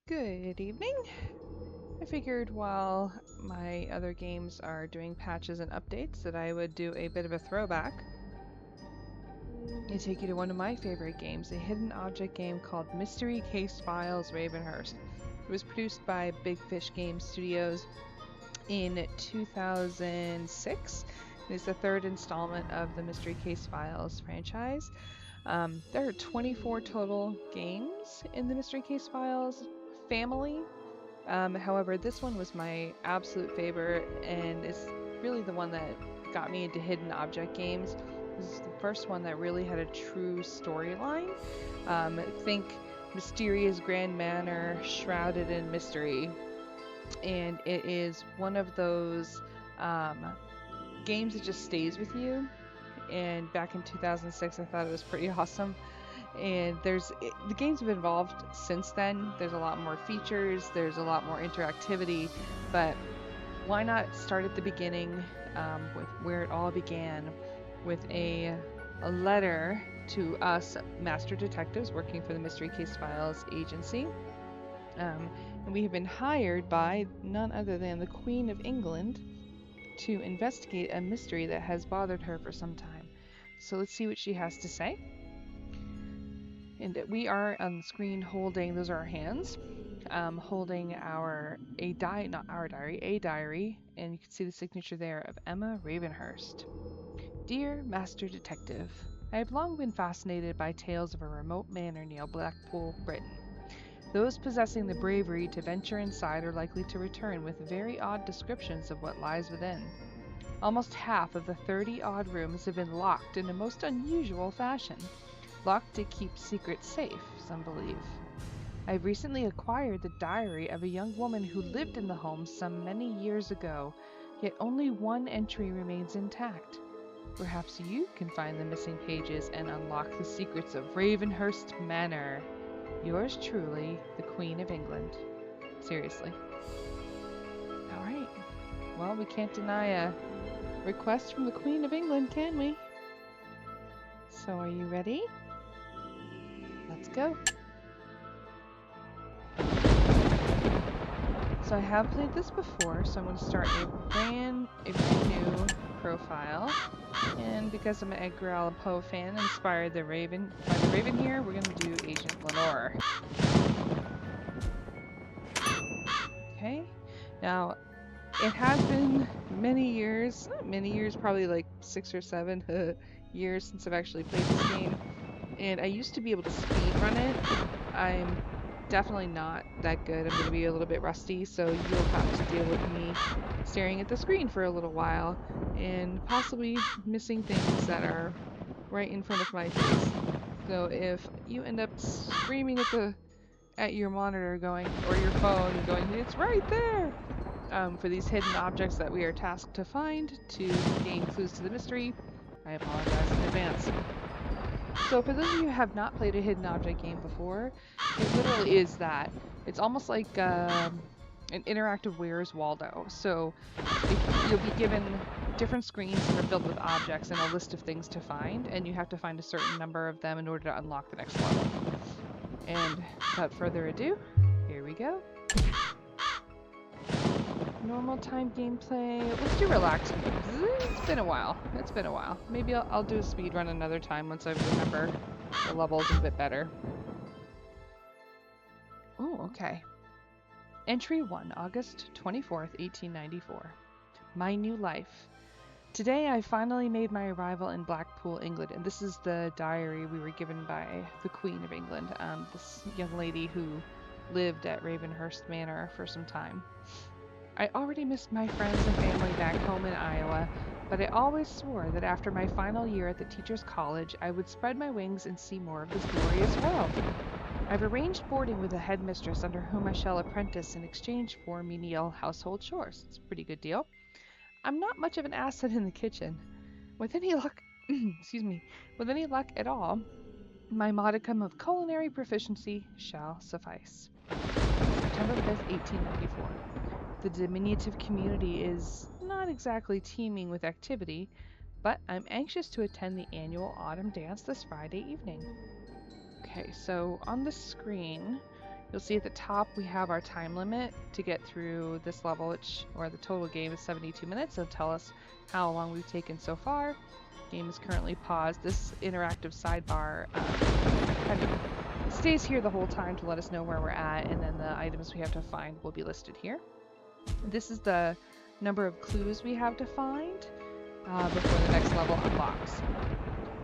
Good evening. I figured while my other games are doing patches and updates that I would do a bit of a throwback and take you to one of my favorite games, a hidden object game called Mystery Case Files Ravenhearst. It was produced by Big Fish Game Studios in 2006. It is the third installment of the Mystery Case Files franchise. There are 24 total games in the Mystery Case Files family. However, this one was my absolute favorite, and it's really the one that got me into hidden object games. This is the first one that really had a true storyline. Think mysterious grand manor shrouded in mystery, and it is one of those games that just stays with you. And back in 2006, I thought it was pretty awesome. And the games have evolved since then. There's a lot more features, there's a lot more interactivity, but why not start at the beginning with where it all began, with a letter to us master detectives working for the Mystery Case Files Agency. And we have been hired by none other than the Queen of England to investigate a mystery that has bothered her for some time. So let's see what she has to say. And we are on the screen holding, those are our hands, holding a diary, and you can see the signature there of Emma Ravenhearst. Dear Master Detective, I have long been fascinated by tales of a remote manor near Blackpool, Britain. Those possessing the bravery to venture inside are likely to return with very odd descriptions of what lies within. Almost half of the 30-odd rooms have been locked in a most unusual fashion. Locked to keep secrets safe, some believe. I've recently acquired the diary of a young woman who lived in the home some many years ago, yet only one entry remains intact. Perhaps you can find the missing pages and unlock the secrets of Ravenhearst Manor. Yours truly, the Queen of England. Seriously. Alright. Well, we can't deny a request from the Queen of England, can we? So are you ready? Let's go. So I have played this before, so I'm going to start a brand new profile. And because I'm an Edgar Allan Poe fan, inspired by the Raven here, we're going to do Agent Lenore. Okay. Now, it has been many years, probably like 6 or 7 years since I've actually played this game. And I used to be able to speedrun it. I'm definitely not that good. I'm going to be a little bit rusty, so you'll have to deal with me staring at the screen for a little while and possibly missing things that are right in front of my face. So if you end up screaming at your monitor or your phone and going, "It's right there!" For these hidden objects that we are tasked to find to gain clues to the mystery, I apologize in advance. So for those of you who have not played a hidden object game before, it literally is that. It's almost like an interactive Where's Waldo. So you'll be given different screens that are filled with objects and a list of things to find, and you have to find a certain number of them in order to unlock the next level. And without further ado, here we go. Normal time gameplay. Let's do relaxed mode, because it's been a while. Maybe I'll do a speed run another time once I remember the levels a bit better. Oh, okay. Entry 1, August 24th, 1894. My new life. Today I finally made my arrival in Blackpool, England, and this is the diary we were given by the Queen of England, this young lady who lived at Ravenhearst Manor for some time. I already missed my friends and family back home in Iowa, but I always swore that after my final year at the Teachers' College, I would spread my wings and see more of this glorious world. I've arranged boarding with a headmistress under whom I shall apprentice in exchange for menial household chores. It's a pretty good deal. I'm not much of an asset in the kitchen. With any luck, with any luck at all, my modicum of culinary proficiency shall suffice. September 5th, 1894. The diminutive community is not exactly teeming with activity, but I'm anxious to attend the annual autumn dance this Friday evening. Okay, so on the screen, You'll see at the top we have our time limit to get through this level, or the total game is 72 minutes. It'll tell us how long we've taken so far. Game is currently paused. This interactive sidebar kind of stays here the whole time to let us know where we're at, and then the items we have to find will be listed here. This is the number of clues we have to find before the next level unlocks.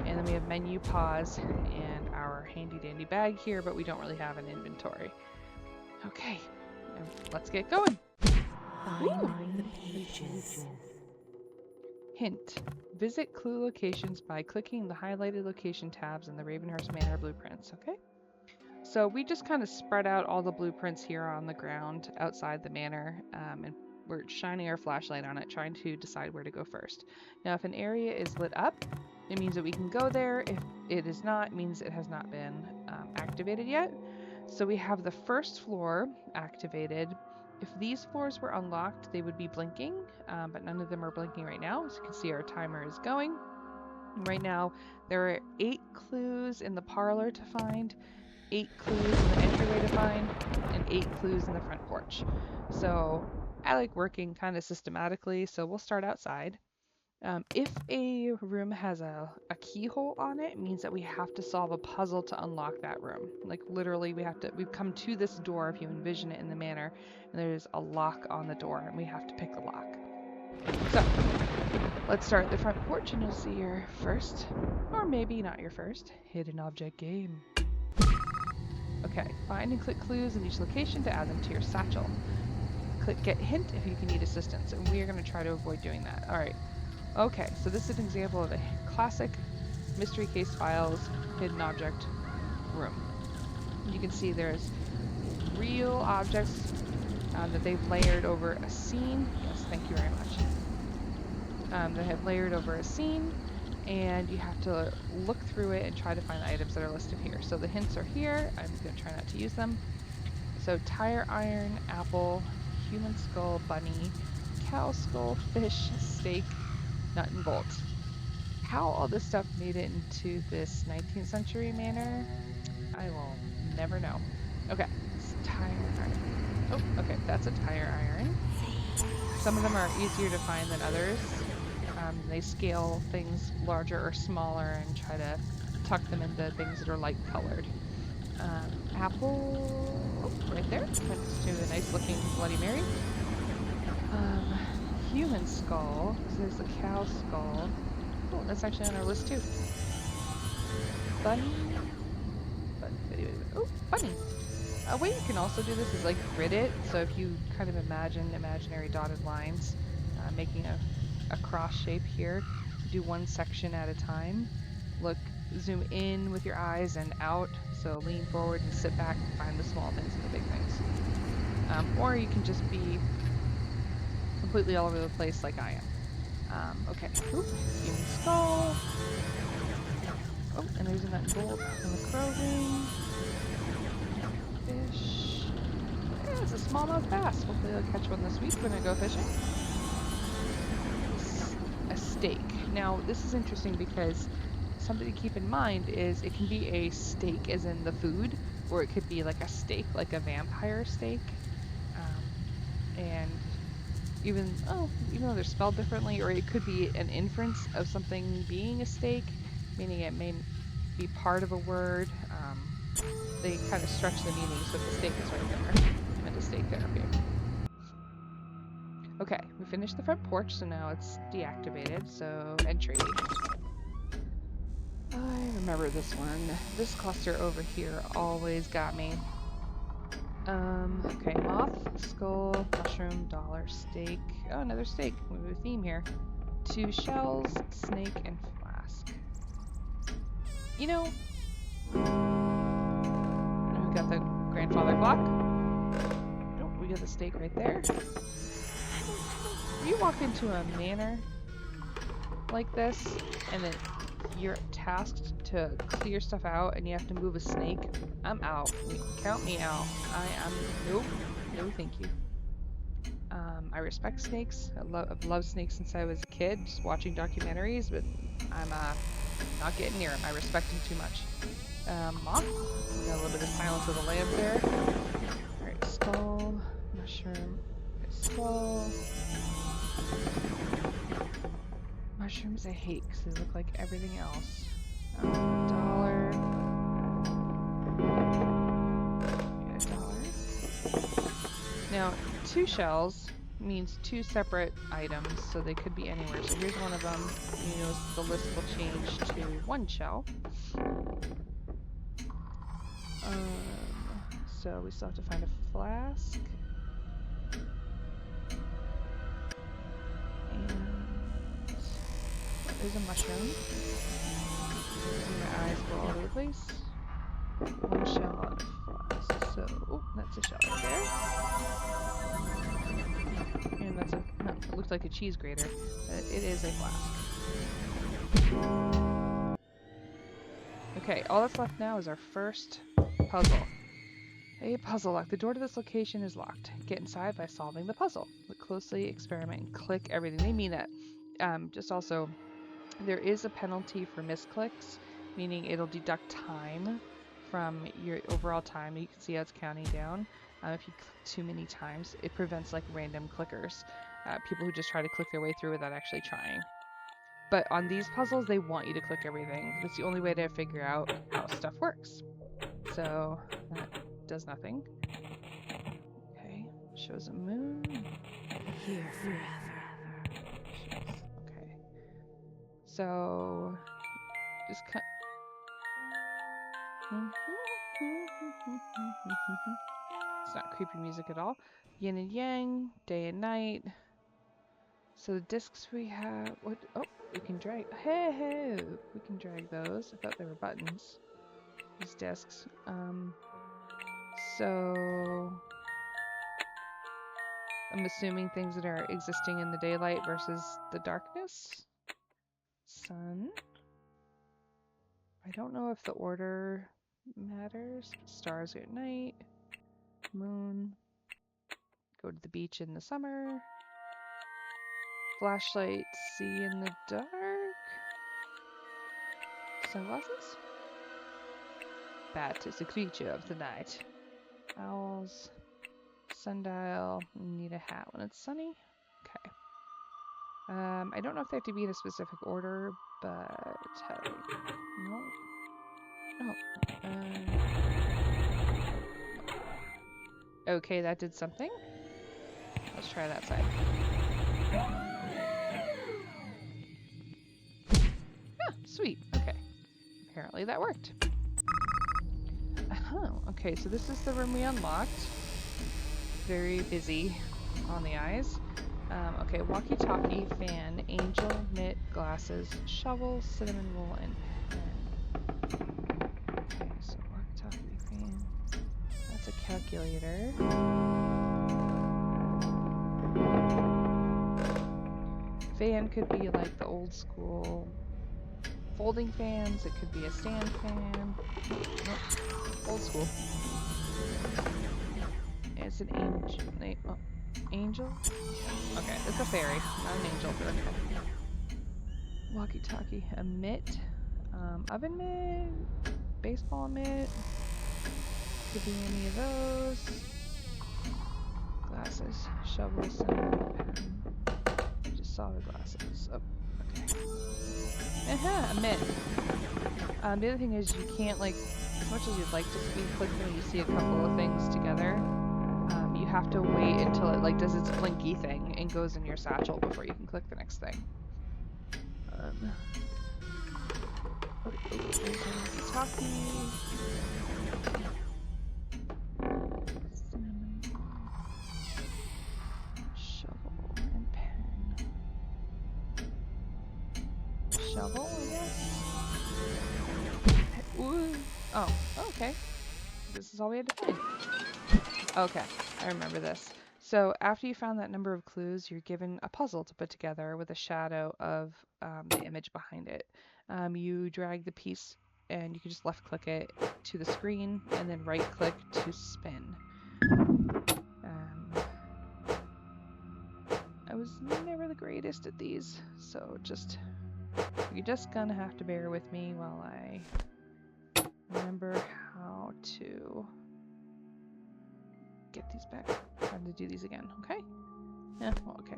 And then we have menu, pause, and our handy dandy bag here, but we don't really have an inventory. Okay, let's get going. Find the pages. Hint: visit clue locations by clicking the highlighted location tabs in the Ravenhearst Manor blueprints. Okay, so we just kind of spread out all the blueprints here on the ground outside the manor, and we're shining our flashlight on it, trying to decide where to go first. Now, if an area is lit up, it means that we can go there. If it is not, it means it has not been activated yet. So we have the first floor activated. If these floors were unlocked, they would be blinking, but none of them are blinking right now. As you can see, our timer is going. And right now, there are 8 clues in the parlor to find, 8 clues in the entryway to find, and 8 clues in the front porch. So I like working kind of systematically, so we'll start outside. If a room has a keyhole on it, it means that we have to solve a puzzle to unlock that room. Like literally we've come to this door if you envision it in the manor, and there's a lock on the door and we have to pick the lock. So let's start at the front porch and you'll see your first, or maybe not your first, hidden object game. Okay, find and click clues in each location to add them to your satchel. Click get hint if you can need assistance, and we are going to try to avoid doing that. Alright. Okay, so this is an example of a classic Mystery Case Files hidden object room. You can see there's real objects that they've layered over a scene. Yes, thank you very much. They have layered over a scene, and you have to look through it and try to find the items that are listed here. So the hints are here. I'm going to try not to use them. So tire iron, apple, human skull, bunny, cow skull, fish, steak, nut and bolt. How all this stuff made it into this 19th century manor, I will never know. Okay, it's tire iron. Oh, okay, that's a tire iron. Some of them are easier to find than others. They scale things larger or smaller and try to tuck them into things that are light colored. Apple, oh, right there, next to a nice looking Bloody Mary. Human skull, there's the cow skull. Oh, that's actually on our list too. Bunny. Oh, bunny. A way you can also do this is like grid it. So if you kind of imagine imaginary dotted lines, making a cross shape here, do one section at a time. Look, zoom in with your eyes and out. So lean forward and sit back and find the small things and the big things. Or you can just be completely all over the place like I am. Okay, oop, human skull. Oh, and there's a nut and bolt on the crow ring. Fish. Yeah, it's a smallmouth bass. Hopefully I'll catch one this week when I go fishing. A steak. Now, this is interesting because something to keep in mind is it can be a steak as in the food, or it could be like a steak, like a vampire steak. And even though they're spelled differently, or it could be an inference of something being a steak, meaning it may be part of a word. They kind of stretch the meaning, so the steak is right there. I meant a steak therapy. Okay, we finished the front porch, so now it's deactivated, so entry. I remember this one. This cluster over here always got me. Okay, moth, skull, mushroom, dollar, steak. Oh, another steak. We have a theme here. 2 shells, snake, and flask. You know, we got the grandfather clock. Oh, we got the steak right there. If you walk into a manor like this, and then you're tasked to clear stuff out and you have to move a snake, I'm out. Count me out. Nope. No thank you. I respect snakes. I've loved snakes since I was a kid, just watching documentaries, but I'm not getting near them. I respect them too much. Moth. We got a little bit of Silence of the Lambs there. Alright, skull, mushroom, skull. Mushrooms I hate because they look like everything else. Dollar. Get a dollar. Now, 2 shells means 2 separate items, so they could be anywhere. So here's one of them. You notice the list will change to 1 shell. So we still have to find a flask. And there's a mushroom. My eyes go all over the place. 1 shell and a flask. So, oh, that's a shell right there. And that's a, no, it looked like a cheese grater. It is a flask. Okay, all that's left now is our first puzzle. A puzzle lock. The door to this location is locked. Get inside by solving the puzzle. Look closely, experiment, and click everything. They mean that. Just also, there is a penalty for misclicks, meaning it'll deduct time from your overall time. You can see how it's counting down. If you click too many times, it prevents like random clickers. People who just try to click their way through without actually trying. But on these puzzles, they want you to click everything. That's the only way to figure out how stuff works. So that does nothing. Okay, shows a moon. Here forever. Okay. So just cut. It's not creepy music at all. Yin and yang, day and night. So the discs we have. What? Oh, we can drag. Hey, we can drag those. I thought they were buttons. These discs. So I'm assuming things that are existing in the daylight versus the darkness. Sun. I don't know if the order matters. Stars at night. Moon. Go to the beach in the summer. Flashlight, see in the dark. Sunglasses. Bat is a creature of the night. Owls. Sundial. Need a hat when it's sunny. Okay. I don't know if they have to be in a specific order, but no. Oh. Okay, that did something. Let's try that side. Ah, sweet. Okay. Apparently that worked. Oh, okay, so this is the room we unlocked. Very busy on the eyes. Okay, walkie-talkie, fan, angel, mitt, glasses, shovel, cinnamon roll, and pen. Okay, so walkie-talkie, fan. That's a calculator. Fan could be like the old school folding fans. It could be a stand fan. Nope. Old school. It's an angel. Oh, angel? Okay, it's a fairy, not an angel. But okay. Walkie-talkie, a mitt, oven mitt, baseball mitt. Could be any of those. Glasses, shovel, cinnamon, pen. I just saw the glasses. Oh, okay. A mitt. The other thing is you can't, like, as much as you'd like to speed click when you see a couple of things together, you have to wait until it like does its blinky thing and goes in your satchel before you can click the next thing. Walkie-talkie. Shovel and pen. Shovel, I guess. Ooh. Oh, okay. This is all we had to find. Okay, I remember this. So after you found that number of clues, you're given a puzzle to put together with a shadow of the image behind it. You drag the piece and you can just left click it to the screen and then right click to spin. I was never the greatest at these, so you're just gonna have to bear with me while I remember how to get these back. How to do these again, okay? Yeah, well, okay.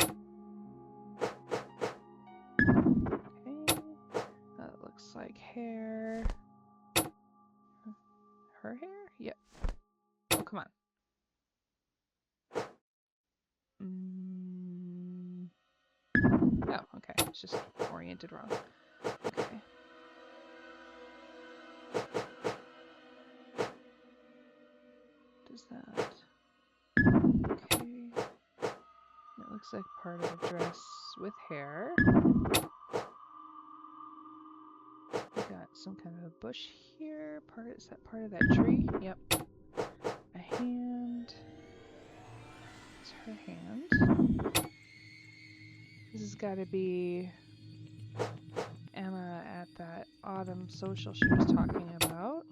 Okay. That looks like hair. Her hair? Yep. Oh, come on. Oh, okay. It's just oriented wrong. Okay. Does that? Okay. It looks like part of a dress with hair. We got some kind of a bush here. Is that part of that tree? Yep. A hand. It's her hand. This has got to be Emma at that autumn social she was talking about.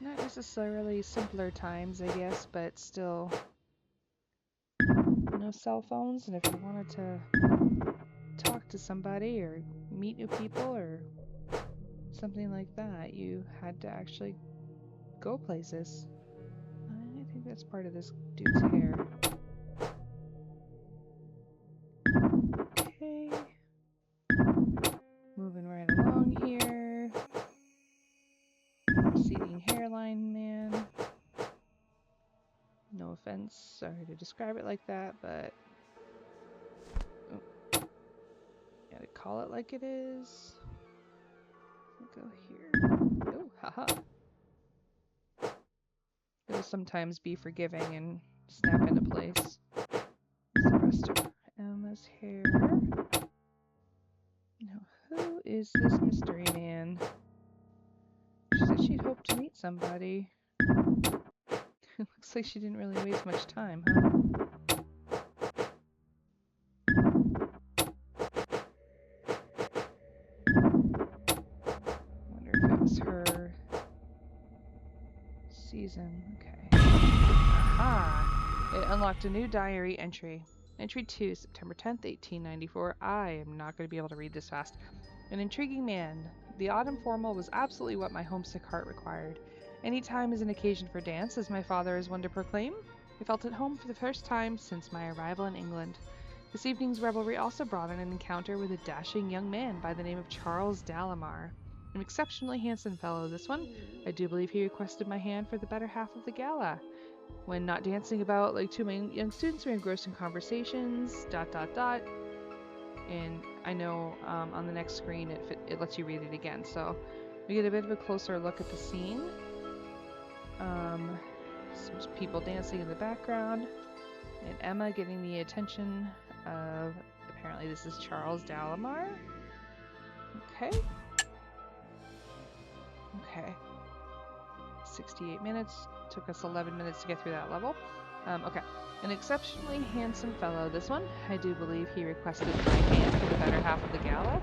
Not necessarily simpler times, I guess, but still no cell phones, and if you wanted to talk to somebody or meet new people or something like that, you had to actually go places. I think that's part of this dude's hair. Okay. Moving right along here. Receding hairline man. No offense, sorry to describe it like that, but gotta call it like it is. Go here. Oh, haha. It'll sometimes be forgiving and snap into place. The rest of Emma's hair. Now, who is this mystery man? She said she'd hoped to meet somebody. Looks like she didn't really waste much time, huh? Wonder if it was her season. Okay. Aha! It unlocked a new diary entry. Entry 2, September 10th, 1894. I am not going to be able to read this fast. An intriguing man. The autumn formal was absolutely what my homesick heart required. Any time is an occasion for dance, as my father is one to proclaim. I felt at home for the first time since my arrival in England. This evening's revelry also brought on an encounter with a dashing young man by the name of Charles Dalamar. An exceptionally handsome fellow, this one. I do believe he requested my hand for the better half of the gala. When not dancing about like two of my young students, we were engrossed in conversations, ... And I know on the next screen it lets you read it again. So we get a bit of a closer look at the scene. Some people dancing in the background. And Emma getting the attention of, apparently this is Charles Dalamar. Okay. Okay. 68 minutes. Took us 11 minutes to get through that level. Okay. An exceptionally handsome fellow, this one. I do believe he requested my hand for the better half of the gala.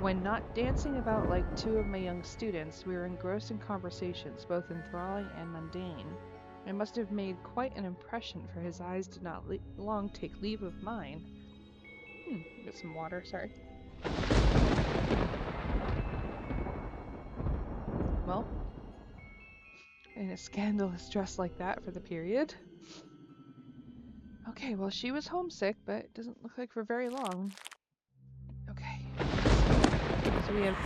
When not dancing about like two of my young students, we were engrossed in conversations, both enthralling and mundane. I must have made quite an impression, for his eyes did not long take leave of mine. Get some water, sorry. Well, in a scandalous dress like that for the period. Okay, well, she was homesick, but it doesn't look like for very long. Okay. So we have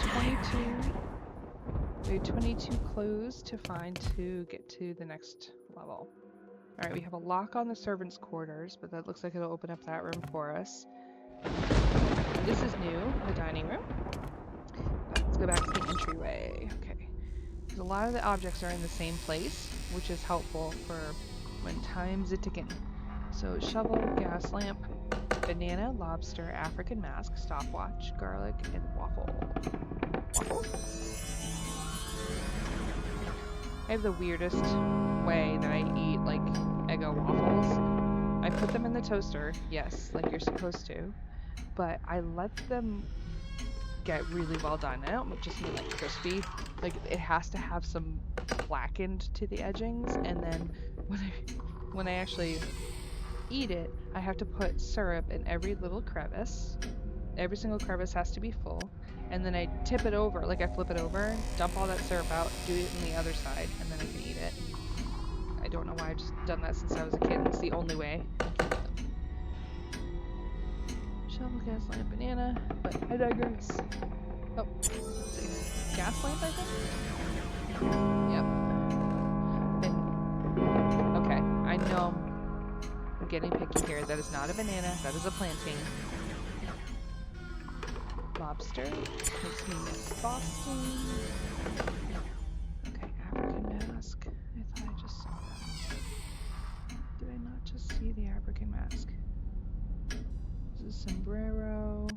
22 clues to find to get to the next level. Alright, we have a lock on the servants' quarters, but that looks like it'll open up that room for us. This is new, the dining room. Let's go back to the entryway. Okay. Because a lot of the objects are in the same place, which is helpful for when time's a-ticking. So shovel, gas lamp, banana, lobster, African mask, stopwatch, garlic, and waffle. Waffle? I have the weirdest way that I eat, like, Eggo waffles. I put them in the toaster, yes, like you're supposed to, but I let them get really well done. I don't just mean like crispy, like it has to have some blackened to the edgings, and then when I actually eat it, I have to put syrup in every little crevice. Every single crevice has to be full. And then I tip it over, like I flip it over, dump all that syrup out, do it on the other side, and then I can eat it. I don't know why I've just done that since I was a kid. It's the only way I can eat them. Shovel, gas lamp, banana, but I digress. Oh, let's see. Gas lamp, I think? Yep. And, okay, I know I'm getting picky here. That is not a banana, that is a plantain. Lobster makes me miss Boston. Okay, African mask. I thought I just saw that. Did I not just see the African mask? This is sombrero.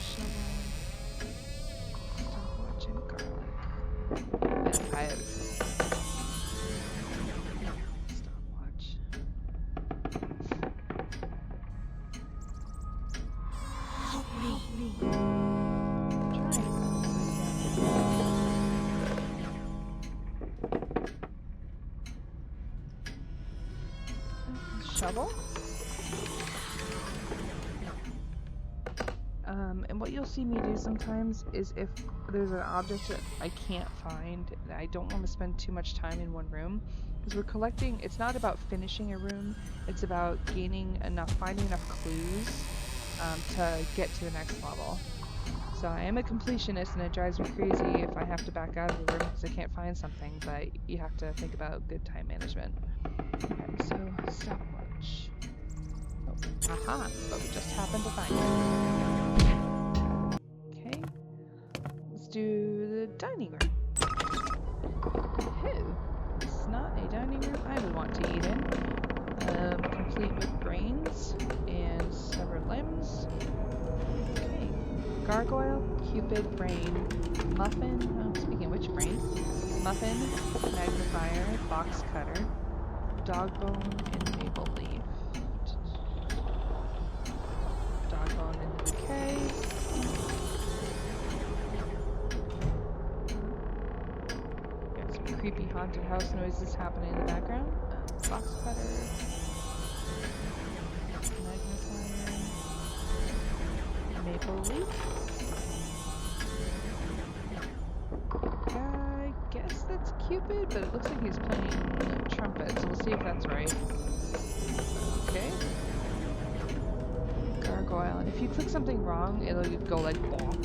Shovel. Stopwatch and garlic. Vampire. Stopwatch. Help me. Shovel. And what you'll see me do sometimes is if there's an object that I can't find, and I don't want to spend too much time in one room, because we're collecting, it's not about finishing a room, it's about finding enough clues to get to the next level. So I am a completionist and it drives me crazy if I have to back out of the room because I can't find something, but you have to think about good time management. Okay, so stopwatch. Oh, aha, but we just happened to find it. Okay, let's do the dining room. Oh, it's not a dining room I would want to eat in. Complete with brains and severed limbs. Okay, gargoyle, cupid, brain, muffin. Oh, speaking of which, brain, muffin, magnifier, box cutter, dog bone, and maple leaf. Dog bone in the bouquet. Got some creepy haunted house noises happening in the background. Box cutter. Magnifier. Maple leaf. I guess that's Cupid, but it looks like he's playing trumpet, so we'll see if that's right. Okay. Gargoyle. And if you click something wrong, it'll go like bonk.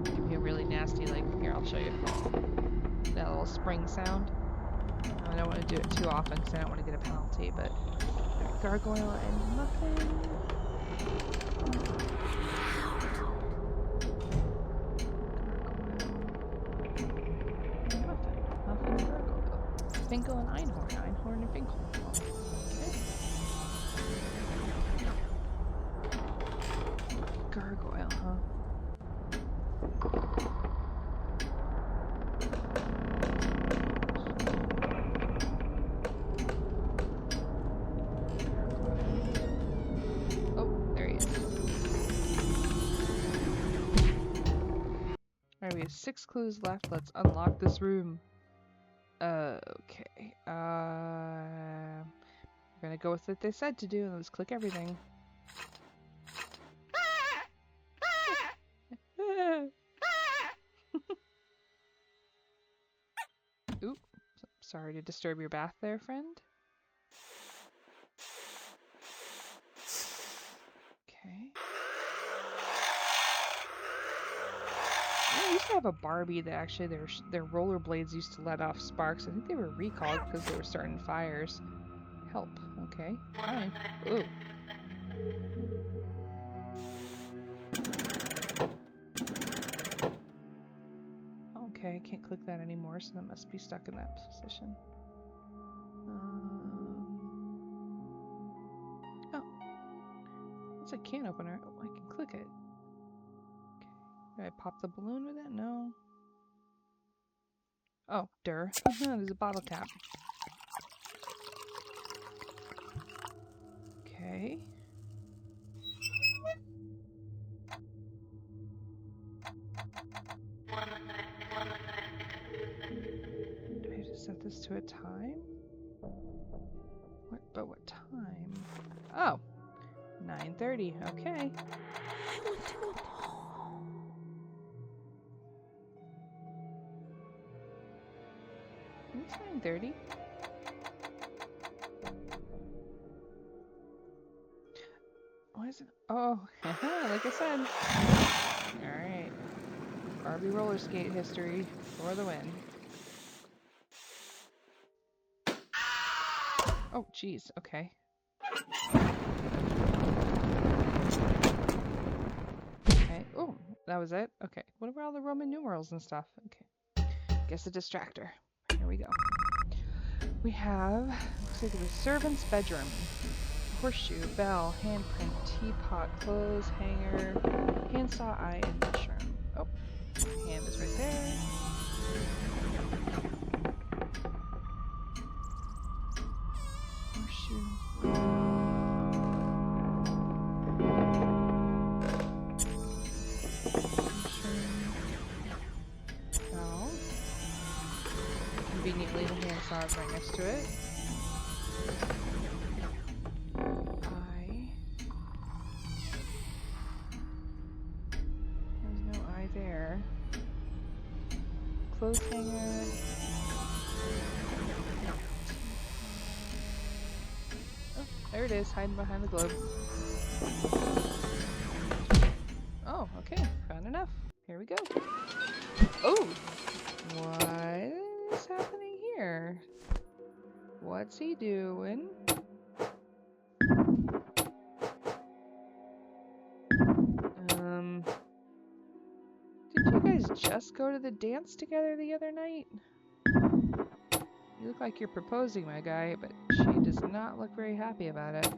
Give you a really nasty, like, here, I'll show you. That little spring sound. I don't want to do it too often because I don't want to get a penalty, but gargoyle and muffin. Muffin and gargoyle. Finkel and Einhorn. Einhorn and Finkel. Okay. Gargoyle, huh? Alright, we have 6 clues left. Let's unlock this room. Okay. We're gonna go with what they said to do, and let's click everything. Oop. Sorry to disturb your bath there, friend. Okay. I used to have a Barbie that actually their rollerblades used to let off sparks. I think they were recalled because they were starting fires. Help. Okay. Fine. Ooh. Okay, I can't click that anymore, so that must be stuck in that position. Oh. It's a can opener. Oh, I can click it. Okay. Do I pop the balloon with it? No. Oh, durr. There's a bottle cap. Okay. Do I have to set this to a time? But what time? Oh, 9:30. Okay. It's 9:30. Why is it? Oh, like I said. All right. Barbie roller skate history for the win. Oh, jeez. Okay. Okay. Oh, that was it? Okay. What about all the Roman numerals and stuff? Okay. Guess a distractor. Here we go. We have, looks like the servant's bedroom. Horseshoe, bell, handprint, teapot, clothes, hanger, handsaw, eye, and mushroom. Oh, hand is right there. Horseshoe. Bell. Conveniently, the handsaw is right next to it. Eye. There's no eye there. Clothes hanger. Oh, there it is, hiding behind the globe. Oh, okay, found enough. Here we go. Oh! What is happening here? What's he doing? Did you guys just go to the dance together the other night? You look like you're proposing, my guy, but she does not look very happy about it.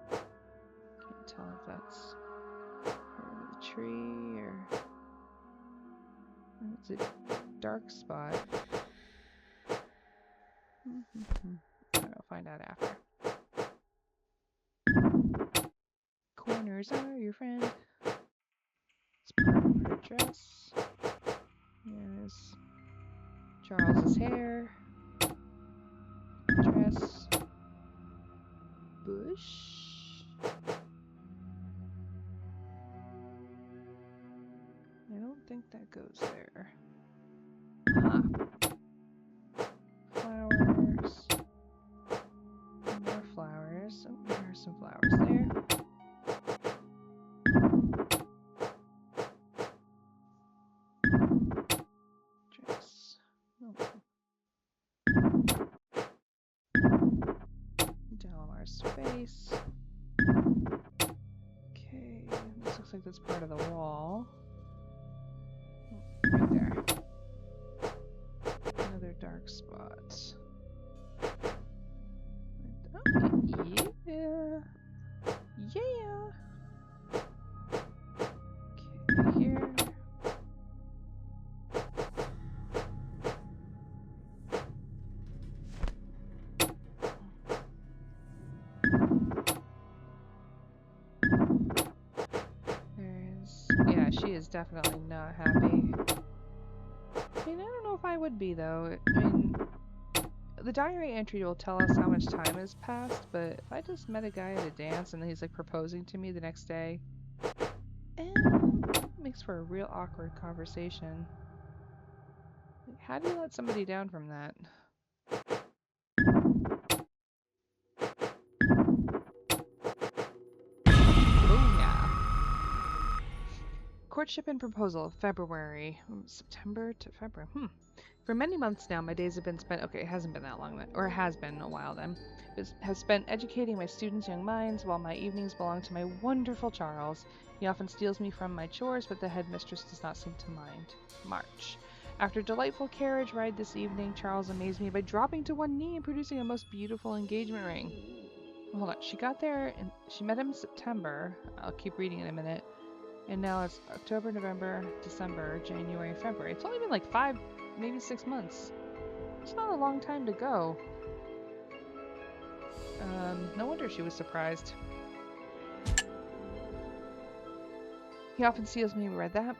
Can't tell if that's part of the tree or... It's a dark spot. I'll find out after. Corners are your friend. It's part of her dress. Here's Charles's hair. Dress. Bush. I don't think that goes there. Ah. Flowers. More flowers. Oh, there are some flowers there. Dress. Oh. Delamar's face. Okay, this looks like that's part of the wall. Oh, right there. Another dark spot. Oh, yeah. Yeah. Okay, here. Yeah, she is definitely not happy. I mean, I don't know if I would be, though. I mean, the diary entry will tell us how much time has passed, but if I just met a guy at a dance and he's like proposing to me the next day, it makes for a real awkward conversation. Like, how do you let somebody down from that? Oh, yeah. Courtship and proposal, February. September to February. For many months now, my days have been spent... Okay, it hasn't been that long, or it has been a while then. It has spent educating my students' young minds, while my evenings belong to my wonderful Charles. He often steals me from my chores, but the headmistress does not seem to mind. March. After a delightful carriage ride this evening, Charles amazed me by dropping to one knee and producing a most beautiful engagement ring. Hold on, she got there, and she met him in September. I'll keep reading in a minute. And now it's October, November, December, January, February. It's only been like 5, maybe 6 months. It's not a long time to go. No wonder she was surprised. He often steals me, we read that.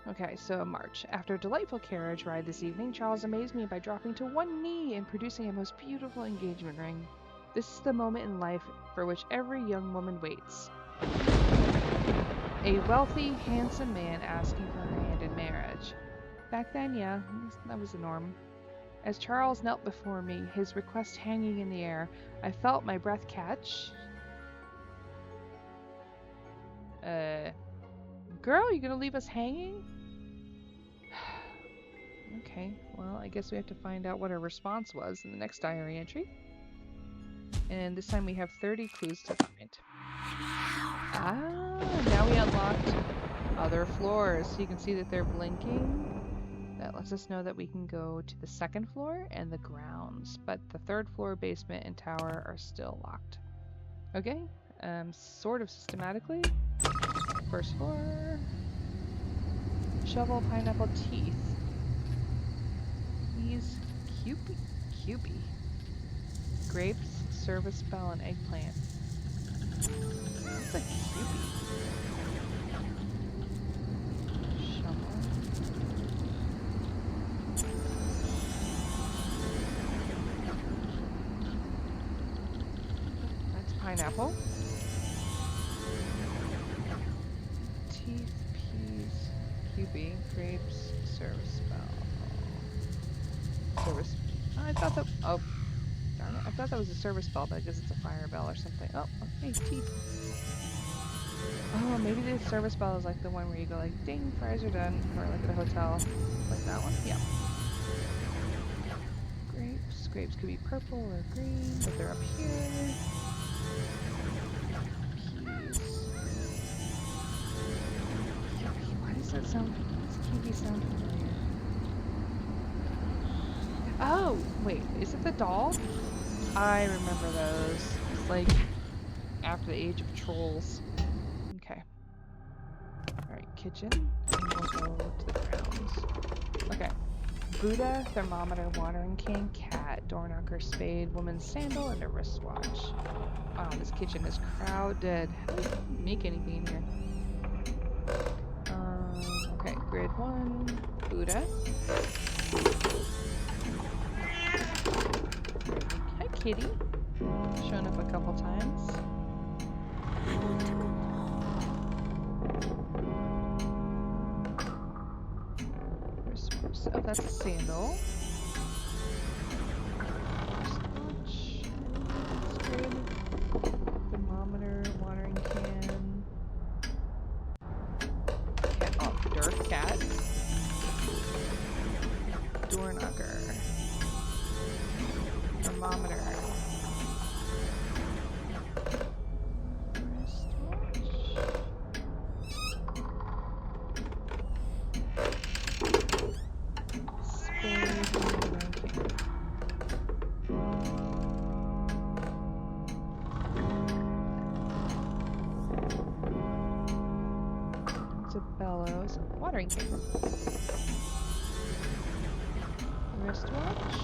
Okay, so March. After a delightful carriage ride this evening, Charles amazed me by dropping to one knee and producing a most beautiful engagement ring. This is the moment in life for which every young woman waits. A wealthy, handsome man asking for her hand in marriage. Back then, yeah, that was the norm. As Charles knelt before me, his request hanging in the air, I felt my breath catch. Girl, you gonna leave us hanging? Okay, well, I guess we have to find out what her response was in the next diary entry. And this time we have 30 clues to find. Ah, now we unlocked other floors. So you can see that they're blinking. That lets us know that we can go to the second floor and the grounds. But the third floor, basement, and tower are still locked. Okay, sort of systematically. First floor. Shovel, pineapple, teeth. These Cupie. Grapes, service bell, and eggplant. What's a Cupie? Shovel. That's pineapple. Teeth, peas, Cupie, grapes, service bell. Service. I thought that. Oh, darn it! I thought that was a service bell, but I guess it's a fire bell or something. Oh, okay, teeth. Oh, maybe the service bell is like the one where you go like, ding, fries are done, or like at a hotel, like that one. Yeah. Grapes. Grapes could be purple or green, but they're up here. Peas. Why does that sound? Does kiwi sound familiar? Oh, wait, is it the doll? I remember those. It's like after the age of trolls. Okay. Alright, kitchen. And we'll go to the grounds. Okay. Buddha, thermometer, watering can, cat, door knocker, spade, woman's sandal, and a wristwatch. Wow, this kitchen is crowded. How do you make anything in here? Okay, grid 1, Buddha. Hi, kitty. Shown up a couple times. Oh, that's a sandal. Wristwatch. That's good. Thermometer, watering can. Cat. Oh, dirt cat. Door knocker. Thermometer. Bellows, watering can. Wristwatch.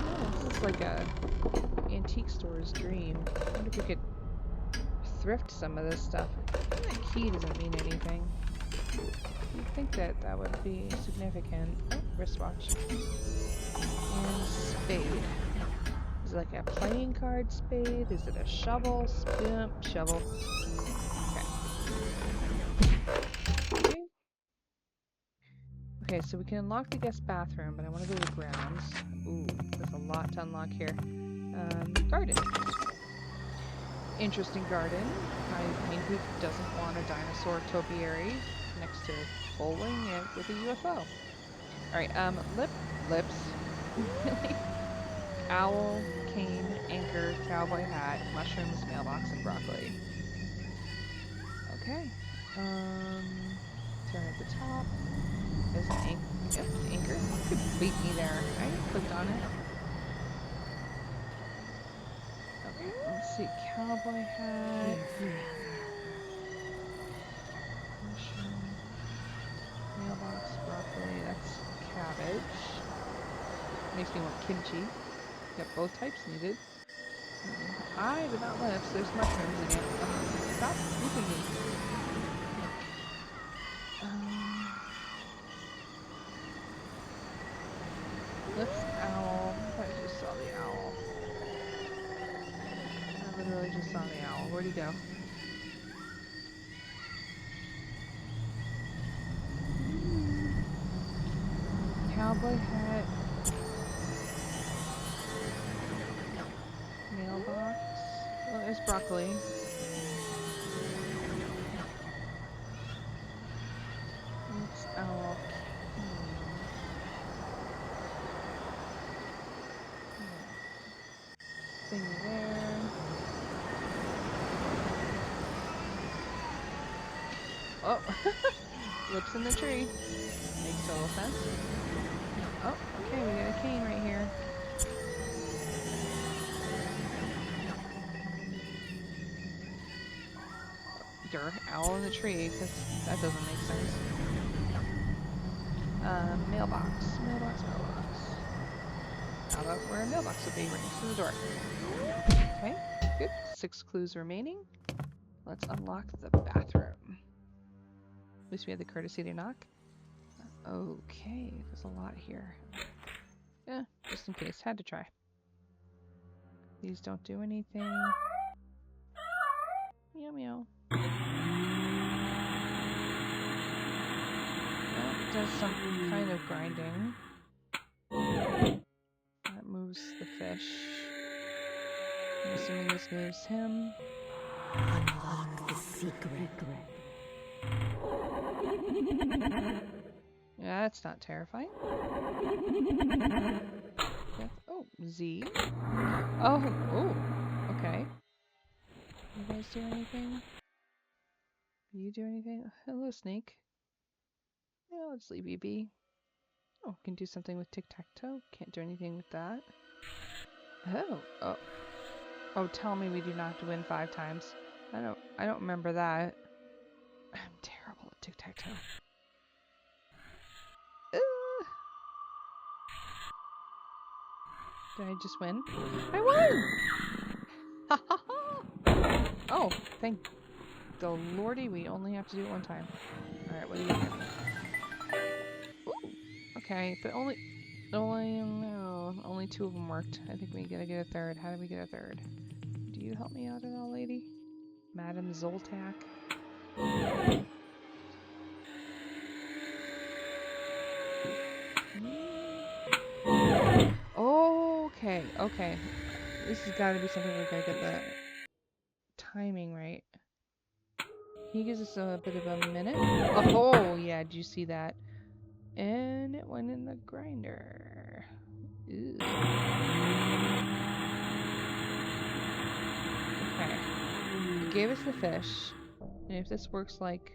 Oh, this is like a antique store's dream. I wonder if we could thrift some of this stuff. That key doesn't mean anything. You'd think that that would be significant. Oh, wristwatch. And spade. Is it like a playing card spade? Is it a shovel? Shovel. Okay, so we can unlock the guest bathroom, but I want to go to the grounds. Ooh, there's a lot to unlock here. Garden. Interesting garden. I mean, who doesn't want a dinosaur topiary next to bowling with a UFO? Alright, lips. Owl, cane, anchor, cowboy hat, mushrooms, mailbox, and broccoli. Okay. Turn at the top. There's an anchor. Yep, anchor. You could beat me there. I clicked on it. Okay, let's see. Cowboy hat. Mushroom. Mailbox, broccoli. That's cabbage. Makes me want kimchi. Yep, both types needed. Eye, but not lips. There's mushrooms again. Stop snooping me. literally just saw the owl. Where'd he go? Cowboy hat. Mailbox. Well, there's broccoli. It's owl. Thing there. Oh, lips in the tree. Makes total sense. Oh, okay, we got a cane right here. Owl in the tree, because that doesn't make sense. Mailbox. Mailbox. How about where a mailbox would be right next to the door? Okay, good. 6 clues remaining. Let's unlock the bathroom. At least we had the courtesy to knock. Okay, there's a lot here. Yeah, just in case. Had to try. These don't do anything. Meow meow. That does some kind of grinding. That moves the fish. I'm assuming this moves him. Unlock the secret. Yeah, that's not terrifying. Oh, Z. Oh, okay. You guys do anything? You do anything? Hello, snake. Yeah, let's leave you be. Oh, can do something with tic-tac-toe. Can't do anything with that. Oh, tell me we do not have to win 5 times. I don't remember that. I'm terrible at tic-tac-toe. Did I just win? I won! Ha ha ha! Oh, thank the lordy, we only have to do it 1 time. Alright, what do you do? Ooh, okay, but only 2 of them worked. I think we gotta get a 3rd. How do we get a 3rd? Do you help me out at all, lady? Madam Zoltak? Okay. This has got to be something where we gotta get the timing right. He gives us a bit of a minute. Oh, yeah, did you see that? And it went in the grinder. Ew. Okay. He gave us the fish. And if this works like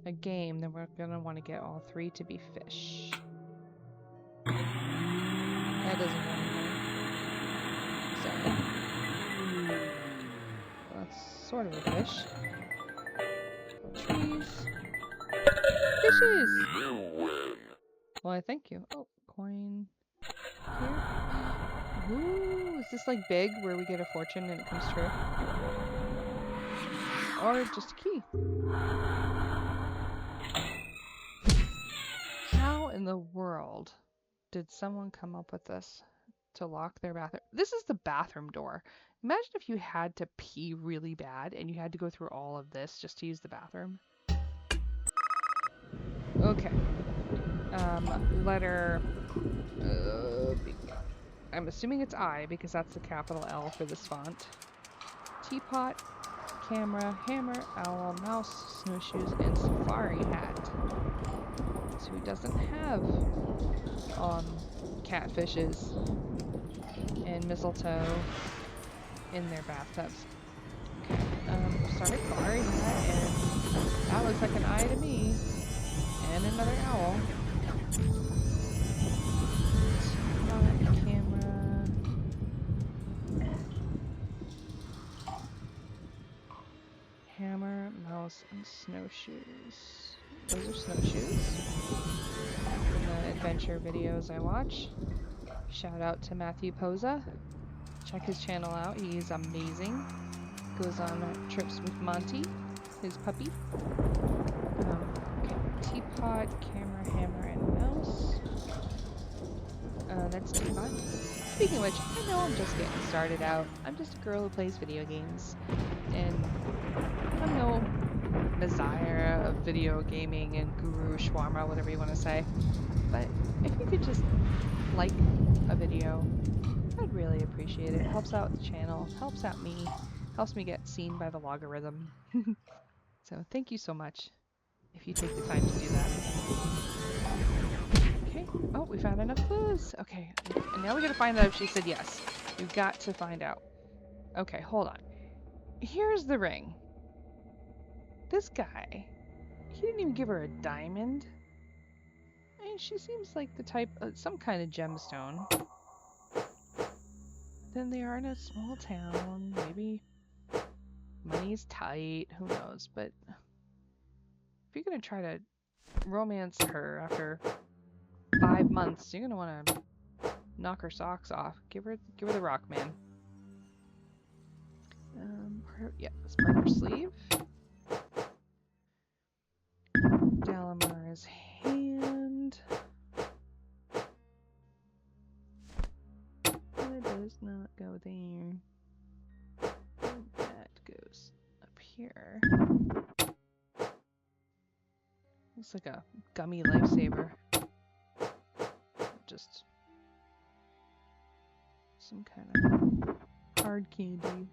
a game, then we're gonna want to get all 3 to be fish. That doesn't work. So that's sort of a fish. Trees. Fishes! Why, thank you. Oh, coin here. Ooh, is this like big where we get a fortune and it comes true? Or just a key? How in the world did someone come up with this to lock their bathroom? This is the bathroom door. Imagine if you had to pee really bad and you had to go through all of this just to use the bathroom. Okay. Letter... I'm assuming it's I because that's the capital L for this font. Teapot, camera, hammer, owl, mouse, snowshoes, and safari hat. So he doesn't have catfishes and mistletoe in their bathtubs. Okay, safari hat, and that looks like an eye to me. And another owl. Camera. Hammer, mouse, and snowshoes. Those are snowshoes. From the adventure videos I watch. Shout out to Matthew Poza. Check his channel out. He's amazing. Goes on trips with Monty, his puppy. Okay, teapot, camera, hammer, and mouse. That's teapot. Speaking of which, I know I'm just getting started out. I'm just a girl who plays video games. And I'm no messiah of video gaming and guru shawarma, whatever you want to say. But if you could just like a video, I'd really appreciate it. It helps out the channel, helps out me, helps me get seen by the logarithm. So thank you so much if you take the time to do that. Okay. Oh, we found enough clues. Okay. And now we gotta find out if she said yes. We've got to find out. Okay, hold on. Here's the ring. This guy, he didn't even give her a diamond. I mean, she seems like the type of some kind of gemstone. Then they are in a small town. Maybe money's tight. Who knows? But if you're gonna try to romance her after 5 months, you're gonna want to knock her socks off. Give her the rock, man. Yeah, that's part of her sleeve. Dalamar's hand. That does not go there. That goes up here. Looks like a gummy lifesaver. Just some kind of hard candy.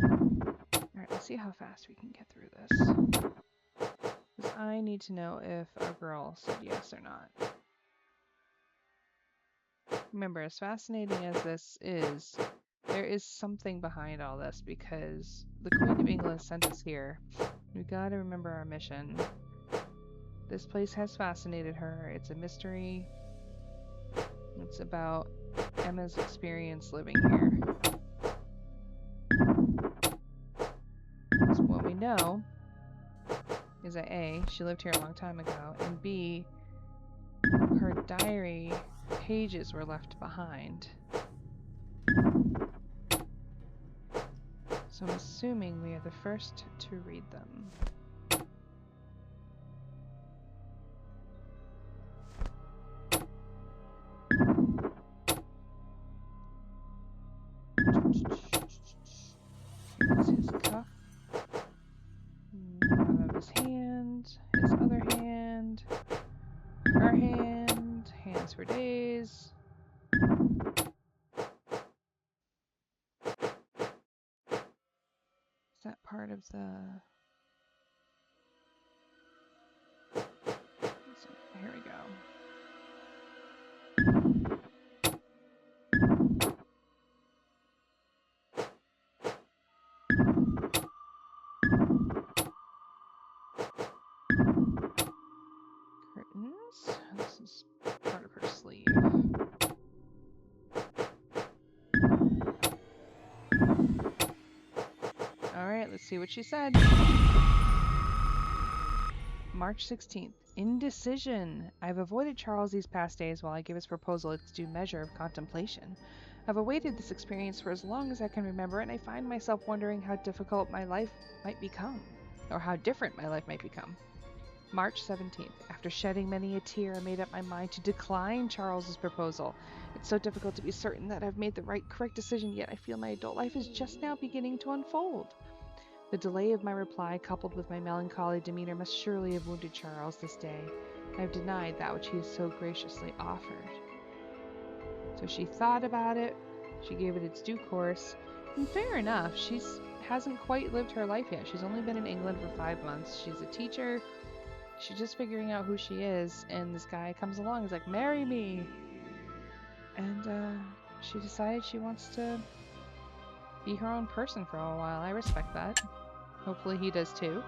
Alright, let's see how fast we can get through this. Because I need to know if our girl said yes or not. Remember, as fascinating as this is, there is something behind all this because the Queen of England sent us here. We gotta remember our mission. This place has fascinated her. It's a mystery. It's about Emma's experience living here. So what we know is that A, she lived here a long time ago, and B, her diary pages were left behind. So I'm assuming we are the first to read them. Here's his cuff. Out of his hand, his other hand, her hand, hands for days. Is that part of the... So, here we go. Curtains. This is part of her sleeve. Alright, let's see what she said. March 16th. Indecision. I've avoided Charles these past days while I give his proposal its due measure of contemplation. I've awaited this experience for as long as I can remember, and I find myself wondering how difficult my life might become, or how different my life might become. March 17th. After shedding many a tear, I made up my mind to decline Charles's proposal. It's so difficult to be certain that I've made the correct decision, yet I feel my adult life is just now beginning to unfold. The delay of my reply, coupled with my melancholy demeanor, must surely have wounded Charles this day. I have denied that which he has so graciously offered. So she thought about it, she gave it its due course, and fair enough, she hasn't quite lived her life yet. She's only been in England for 5 months. She's a teacher. She's just figuring out who she is, and this guy comes along and is like, marry me! And she decided she wants to be her own person for a while. I respect that. Hopefully he does too.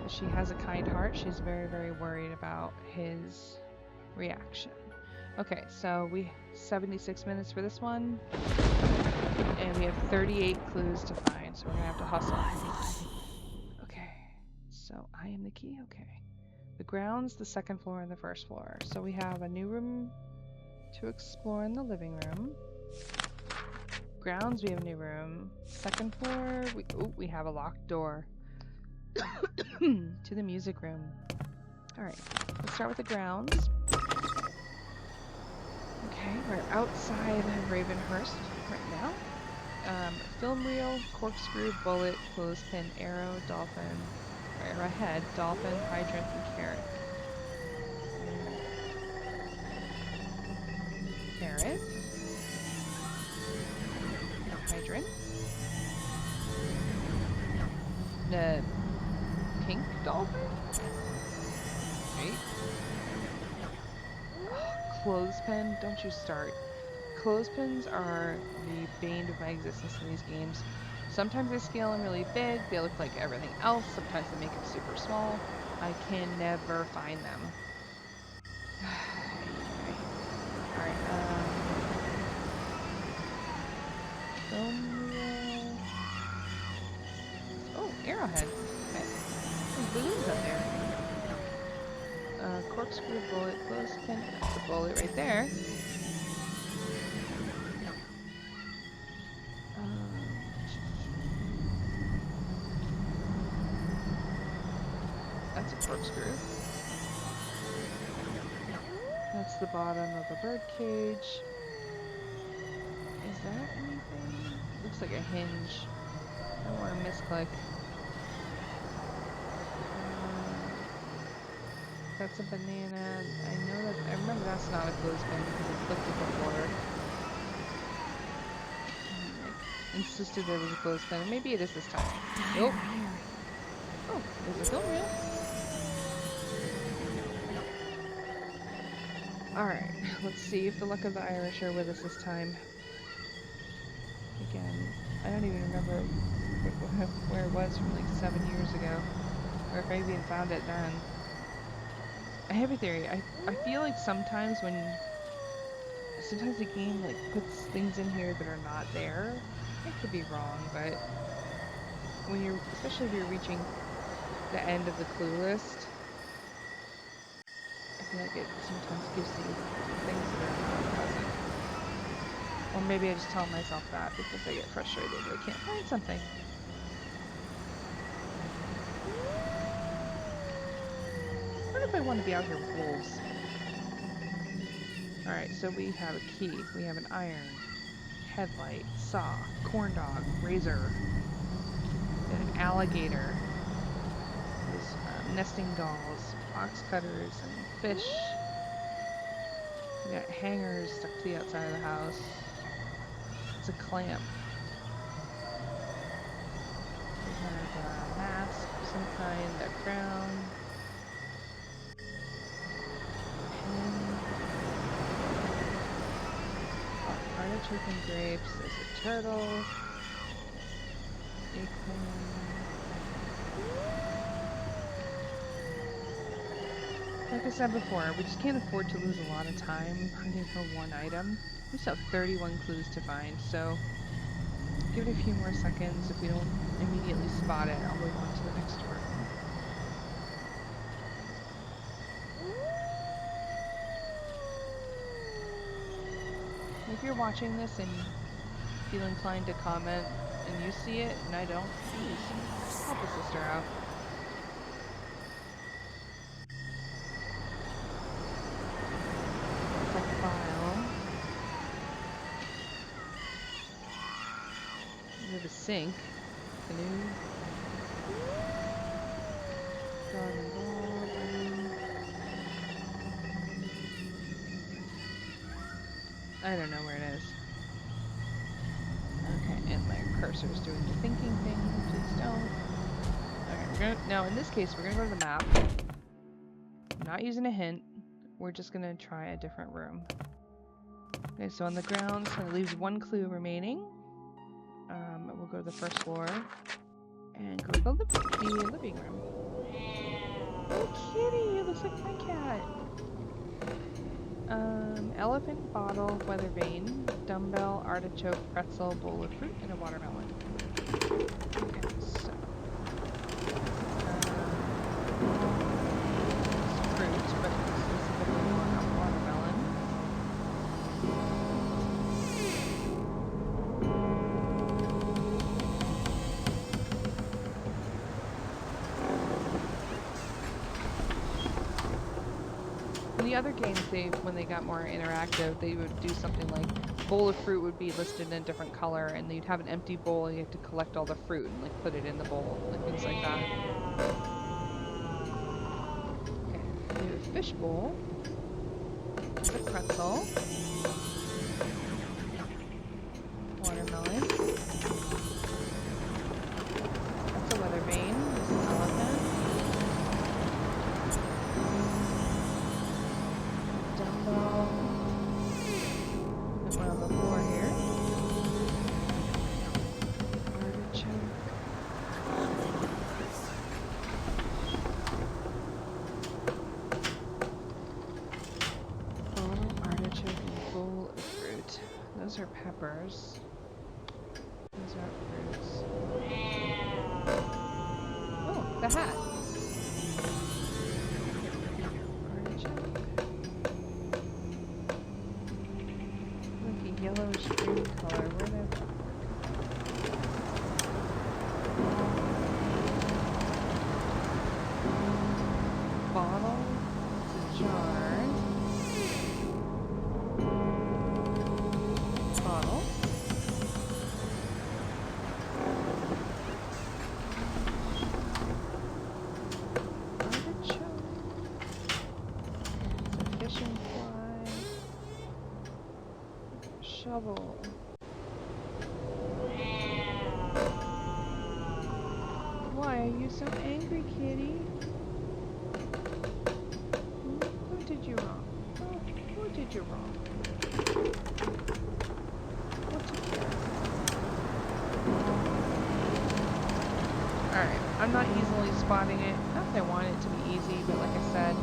She has a kind heart. She's very, very worried about his reaction. Okay, so 76 minutes for this one. And we have 38 clues to find, so we're gonna have to hustle. Okay, so I am the key, okay. The grounds, the second floor, and the first floor. So we have a new room to explore in the living room. Grounds, we have a new room. Second floor, we have a locked door to the music room. Alright, let's start with the grounds. outside Ravenhearst right now. Film reel, corkscrew, bullet, clothespin, arrow, dolphin, arrowhead, dolphin, hydrant, and carrot. Carrot. Hydrant. The pink dolphin? Right? Oh, clothespin, don't you start. Clothespins are the bane of my existence in these games. Sometimes they scale them really big, they look like everything else, sometimes they make them super small. I can never find them. Alright, film reel. Oh, arrowhead. Okay. There's balloons up there. Corkscrew, bullet, clothespin. That's a bullet right there. That's a corkscrew. That's the bottom of a bird cage. Is that anything? Looks like a hinge. I don't want to misclick. That's a banana. I know that. I remember that's not a clothespin because I clicked it before. I insisted there was a clothespin. Maybe it is this time. Nope. Oh, there's a film reel. Alright, let's see if the luck of the Irish are with us this time. Again, I don't even remember where it was from like 7 years ago. Or if I even found it then. I have a theory. I feel like sometimes the game like puts things in here that are not there. I could be wrong, but when especially if you're reaching the end of the clue list, I feel like it sometimes gives you things that are not present. Or maybe I just tell myself that because I get frustrated that I can't find something. I wonder if I want to be out here with wolves. Alright, so we have a key, we have an iron, headlight, saw, corn dog, razor, an alligator, there's nesting dolls, box cutters, and fish. We got hangers stuck to the outside of the house. It's a clamp. We have a mask of some kind, a crown. Artichoke and grapes, there's a turtle, acorn. Like I said before, we just can't afford to lose a lot of time hunting for one item. We still have 31 clues to find, so give it a few more seconds. If we don't immediately spot it, I'll move on to the next room. If you're watching this and feel inclined to comment and you see it and I don't, please help a sister out. It's like a file. We have a sink, canoe, dog and ball, bunny. I don't know where it is. Okay, and my cursor's doing the thinking thing. Please don't. Okay, now in this case, we're gonna go to the map. I'm not using a hint. We're just gonna try a different room. Okay, so on the ground, so it leaves one clue remaining. We'll go to the first floor and go to the living room. Oh, kitty! It looks like my cat. Elephant, bottle, weather vane, dumbbell, artichoke, pretzel, bowl of fruit, and a watermelon. Okay, so it's fruit, but specifically a watermelon. The other games, when they got more interactive, they would do something like bowl of fruit would be listed in a different color, and you'd have an empty bowl, and you have to collect all the fruit and like put it in the bowl, like things like that. Okay, we have a fish bowl, a pretzel, watermelon. That's a weather vane. There's an elephant. Dumbbell. Put one on the floor here. Artichoke. Bottle, artichoke, and bowl of fruit. Those are peppers. Those are fruits. Oh, the hat. Artichoke. Like a yellowish green color. Where did I put? Bottle. It's a jar. Bottle. Artichoke. It's a fishing fly. Shovel. Why are you so angry, kitty? Who did you wrong? Oh, who did you wrong? What took care? Alright, I'm not easily spotting it. Not that I want it to be easy, but like I said,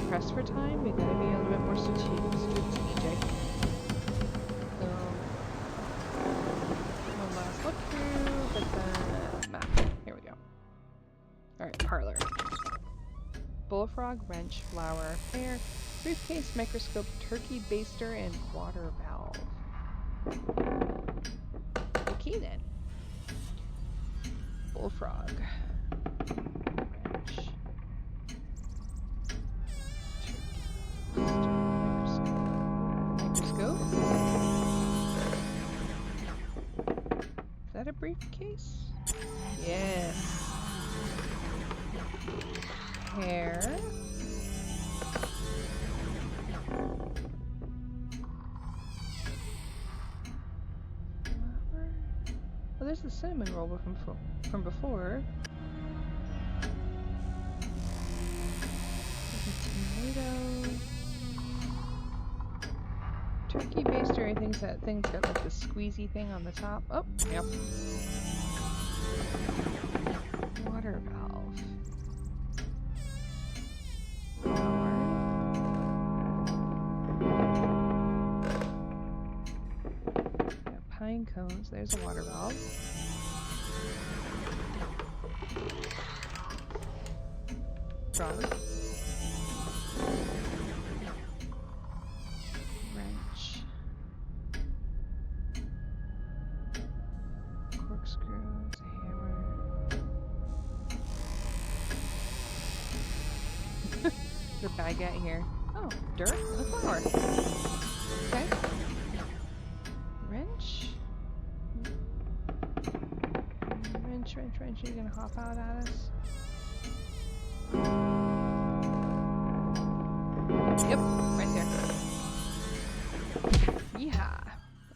pressed for time, we gotta be a little bit more strategic. So, one last look through, but then map. Here we go. Alright, parlor. Bullfrog, wrench, flower, pear, briefcase, microscope, turkey baster, and water valve. Okay then. Bullfrog. Wrench. Microscope. Is that a briefcase? Yes. Hair. Oh, there's the cinnamon roll from before. Tomato. Turkey baster, I think that thing's got like the squeezy thing on the top. Oh, yep. Water valve. Flower. Yeah, pine cones. There's a water valve. Frog. Wrench. Corkscrews, hammer. The baguette here. Oh, dirt and a flower. Okay. Wrench. Wrench. You're gonna hop out at us? Yep, right there. Yeehaw.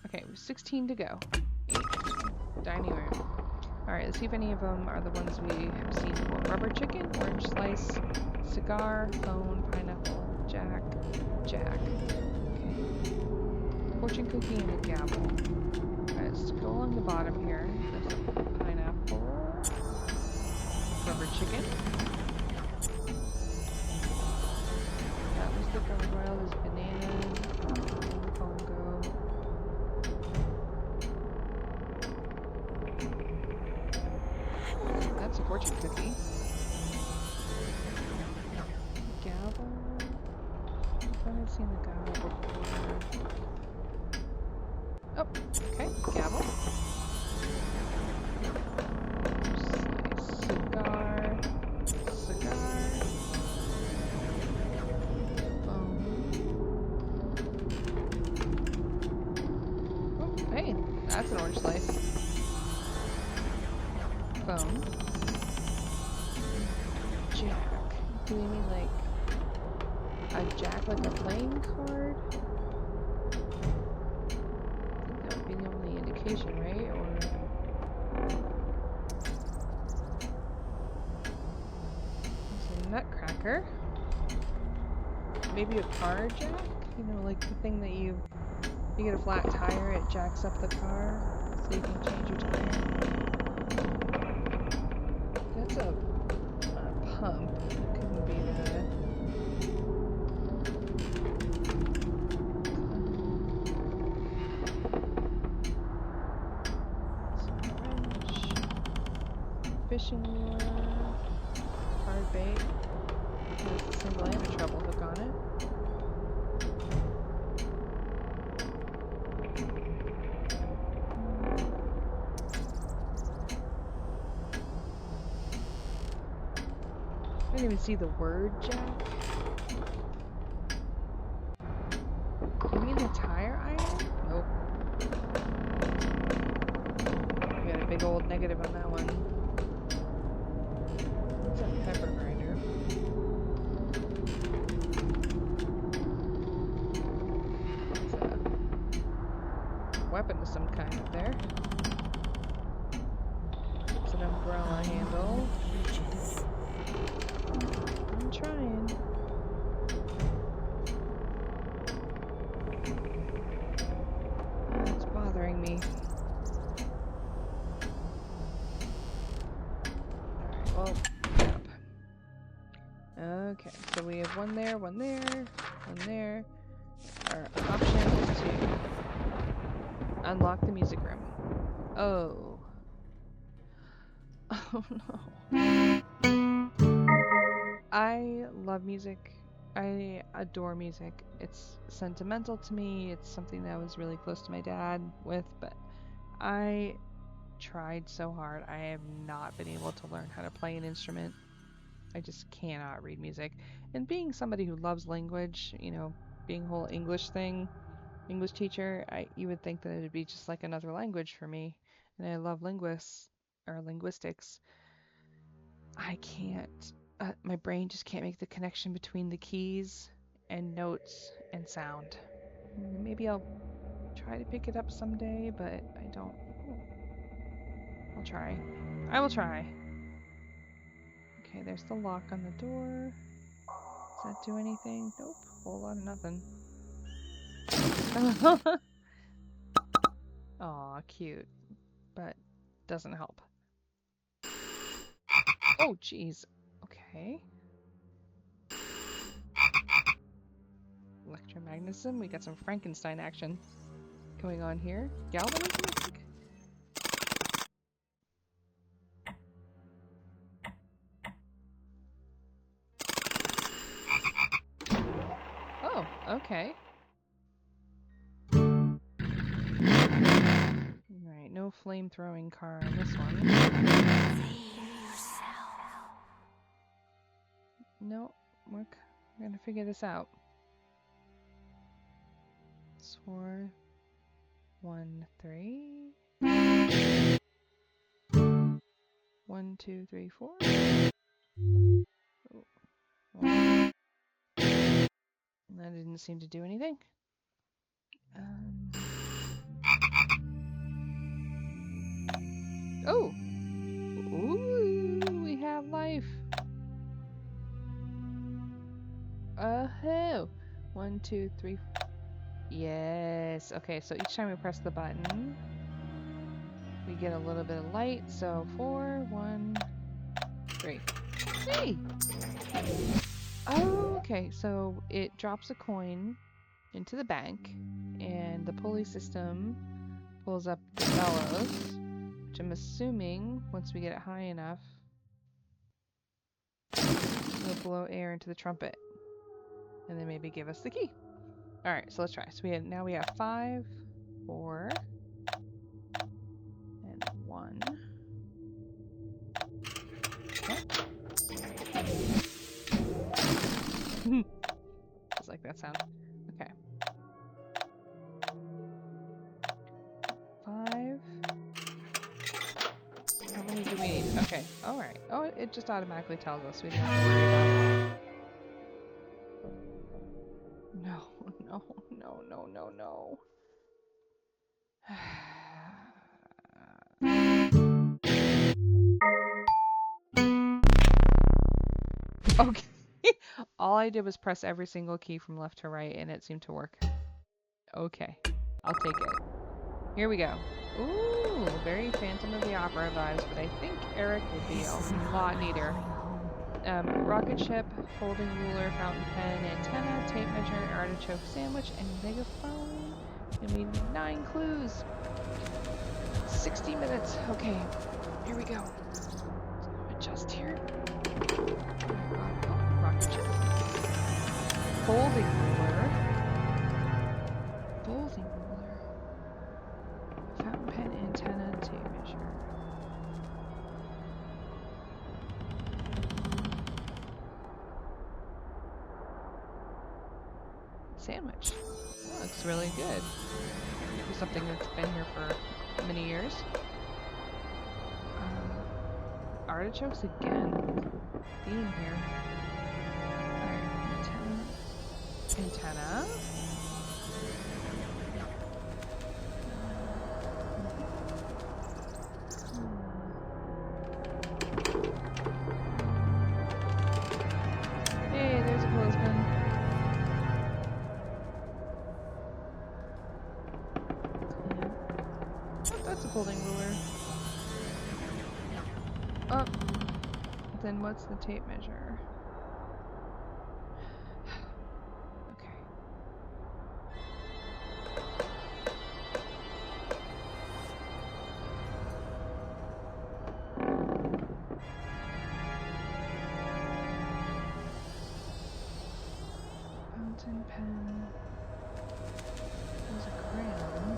Okay, 16 to go. 8. Dining room. Alright, let's see if any of them are the ones we have seen before. Rubber chicken, orange slice, cigar, phone, pineapple, jack. Okay. Fortune cookie and a gavel. Alright, let's go along the bottom here. There's a pineapple. Rubber chicken. That was the gargoyle. There's bananas. Bongo. That's a fortune cookie. Gavel. I thought I'd seen the gavel before. Oh, okay. Gavel. Cigar. That's an orange slice. Phone. Jack. Do we need like a jack, like a playing card? I think that would be the only indication, right? Or there's a nutcracker. Maybe a car jack? You know, like the thing that you get a flat tire, it jacks up the car so you can change your tire. That's a pump. It couldn't be that. Wrench. Fishing lure. Hard bait. There's a single and a treble hook on it. I didn't even see the word jack. You mean the tire iron? Nope. We got a big old negative on that one. It's a pepper grinder. It's a weapon of some kind up there. It's an umbrella handle. I'm trying. Oh, it's bothering me. Alright, well, up. Okay, so we have one there, one there, one there. Our option is to unlock the music room. Oh. Oh no. I love music. I adore music. It's sentimental to me. It's something that I was really close to my dad with, but I tried so hard. I have not been able to learn how to play an instrument. I just cannot read music. And being somebody who loves language, you know, being a whole English thing, English teacher, you would think that it would be just like another language for me. And I love linguistics. I can't. My brain just can't make the connection between the keys and notes and sound. Maybe I'll try to pick it up someday, but I don't. I'll try. I will try. Okay, there's the lock on the door. Does that do anything? Nope. Whole lot of nothing. Aw, cute. But doesn't help. Oh, jeez. Okay. Electromagnetism. We got some Frankenstein action going on here. Galvanism, I think? Oh, okay. Alright, no flame-throwing car on this one. No, we're gonna figure this out. Sword. 1, 3. 1, 2, 3, 4. Oh, 1. That didn't seem to do anything. Oh! Ooh, we have life. Oh! 1, 2, 3. Yes. Okay, so each time we press the button, we get a little bit of light. So 4, 1, 3. Hey! Oh, okay. So it drops a coin into the bank, and the pulley system pulls up the bellows, which I'm assuming once we get it high enough, it'll blow air into the trumpet, and then maybe give us the key. All right, so let's try. So now we have 5, 4, and 1. Okay. Just like that sound. Okay. 5. Okay, alright. Oh, it just automatically tells us we don't have to worry about it. No, no, no, no, no, no. Okay. All I did was press every single key from left to right and it seemed to work. Okay. I'll take it. Here we go. Ooh, very Phantom of the Opera vibes, but I think Eric would be a lot neater. Rocket ship, folding ruler, fountain pen, antenna, tape measure, artichoke sandwich, and megaphone. And we need 9 clues. 60 minutes. Okay, here we go. Adjust here. Rocket ship. Folding ruler. Folding ruler. Fountain pen, antenna, tape measure. Sandwich. That looks really good. For something that's been here for many years. Artichokes again. Theme here. Alright, antenna. Hey, there's a clothespin. Oh, that's a folding ruler. Oh, then what's the tape measure? Okay. Fountain pen. There's a crayon.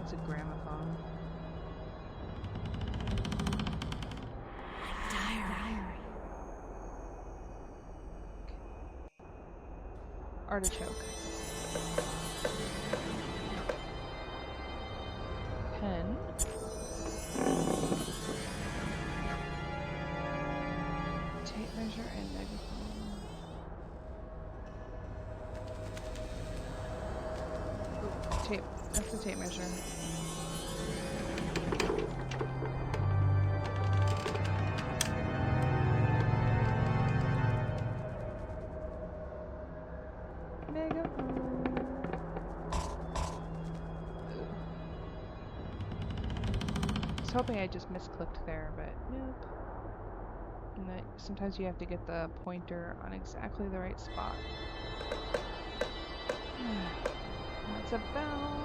It's a gramophone. Diary. Artichoke. Pen. Tape measure and megaphone. Ooh, tape. That's a tape measure. Megaphone. I was hoping I just misclicked there, but nope. And that sometimes you have to get the pointer on exactly the right spot. That's a bell.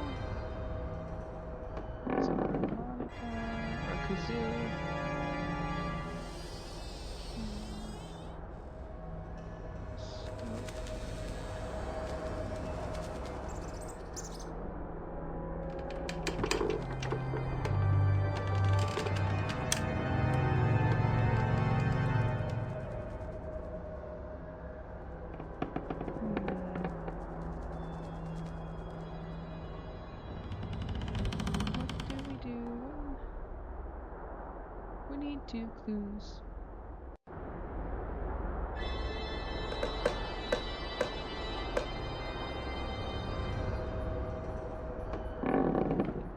That's a harmonica or kazoo. We need 2 clues.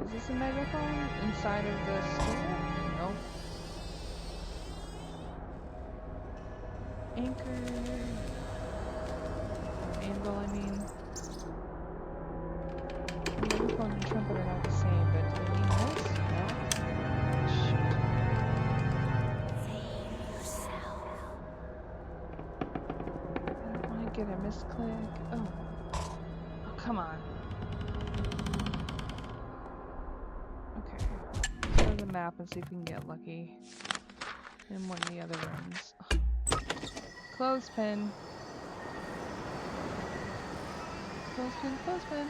Is this a megaphone inside of the stool? No. Anchor. Or anvil, I mean. Megaphone and trumpet are not the same, but do we mean this? No? Shoot. I don't want to get a misclick. Oh. Oh, come on. Okay. Let's go to the map and see if we can get lucky in one of the other rooms. Clothespin. Clothespin, clothespin.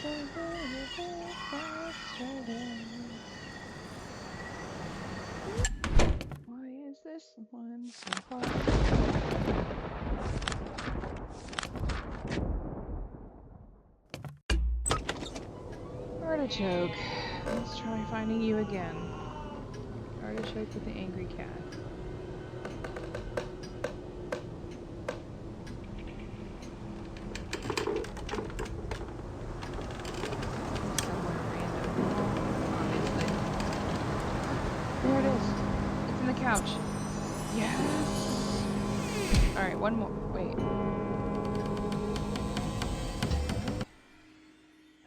Why is this one so hard? Artichoke. Let's try finding you again. Artichoke with the angry cat. Somewhere random. Obviously. There it is. It's in the couch. Yes! Alright, one more. Wait.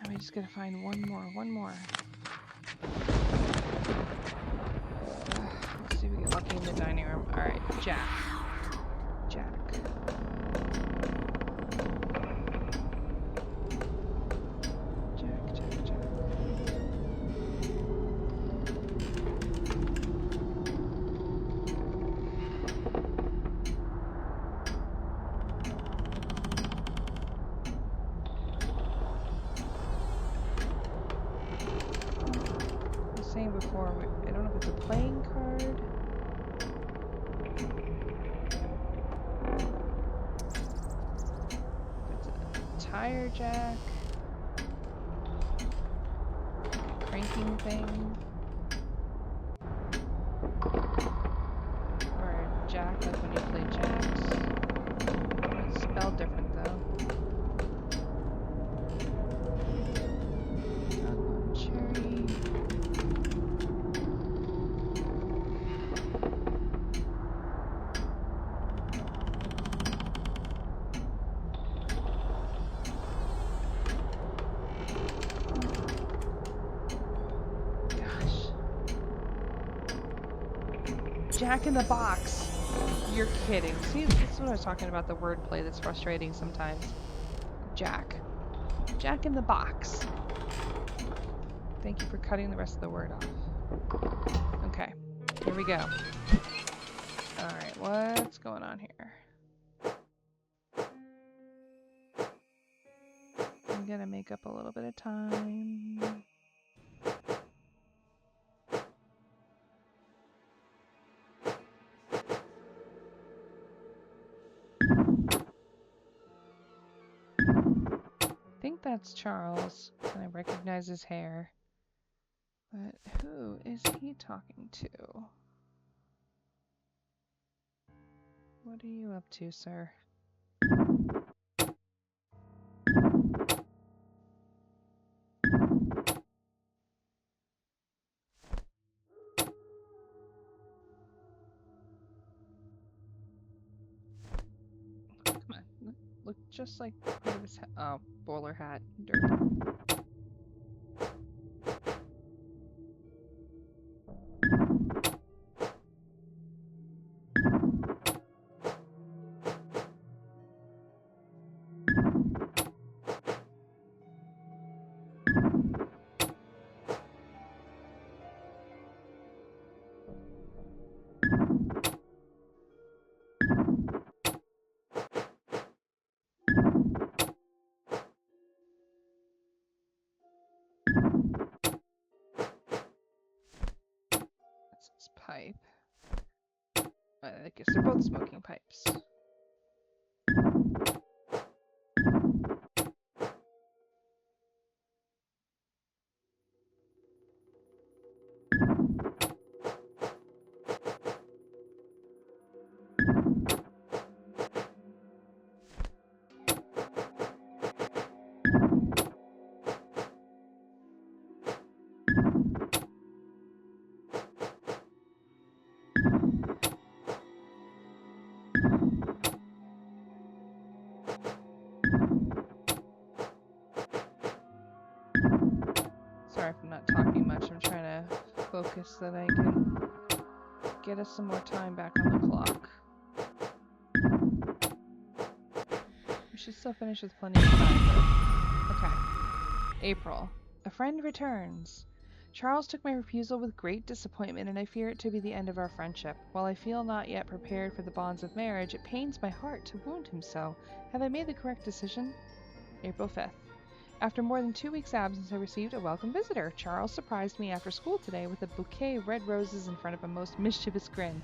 Now we just gotta find one more. Let's see if we get lucky in the dining room. Alright, Jack. Jack. Saying before, I don't know if it's a playing card. If it's a tire jack. Like a cranking thing. Or a jack, like when you play jacks. It's spelled different though. Cherry. Jack in the Box. You're kidding. See, this is what I was talking about, the wordplay that's frustrating sometimes. Jack. Jack in the Box. Thank you for cutting the rest of the word off. Okay, here we go. Alright, what's going on here? I'm gonna make up a little bit of time. I think that's Charles, and I recognize his hair. But who is he talking to? What are you up to, sir? Come on, look just like part of his hat. Oh, bowler hat. Dirt. That's his pipe. I guess they're both smoking pipes. Sorry if I'm not talking much. I'm trying to focus so that I can get us some more time back on the clock. We should still finish with plenty of time, but... Okay. April. A friend returns. Charles took my refusal with great disappointment, and I fear it to be the end of our friendship. While I feel not yet prepared for the bonds of marriage, it pains my heart to wound him so. Have I made the correct decision? April 5th. After more than 2 weeks' absence, I received a welcome visitor. Charles surprised me after school today with a bouquet of red roses in front of a most mischievous grin.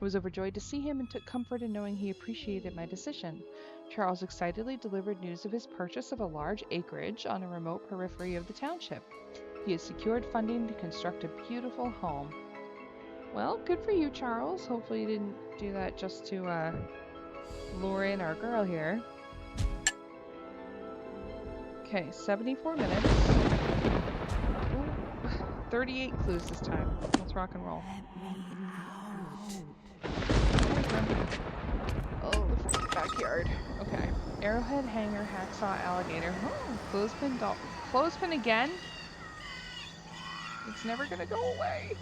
I was overjoyed to see him and took comfort in knowing he appreciated my decision. Charles excitedly delivered news of his purchase of a large acreage on a remote periphery of the township. He has secured funding to construct a beautiful home. Well, good for you, Charles. Hopefully you didn't do that just to lure in our girl here. Okay, 74 minutes. 38 clues this time. Let's rock and roll. Oh, the freaking backyard. Okay. Arrowhead, hanger, hacksaw, alligator. Oh, clothespin, clothespin again? It's never gonna go away.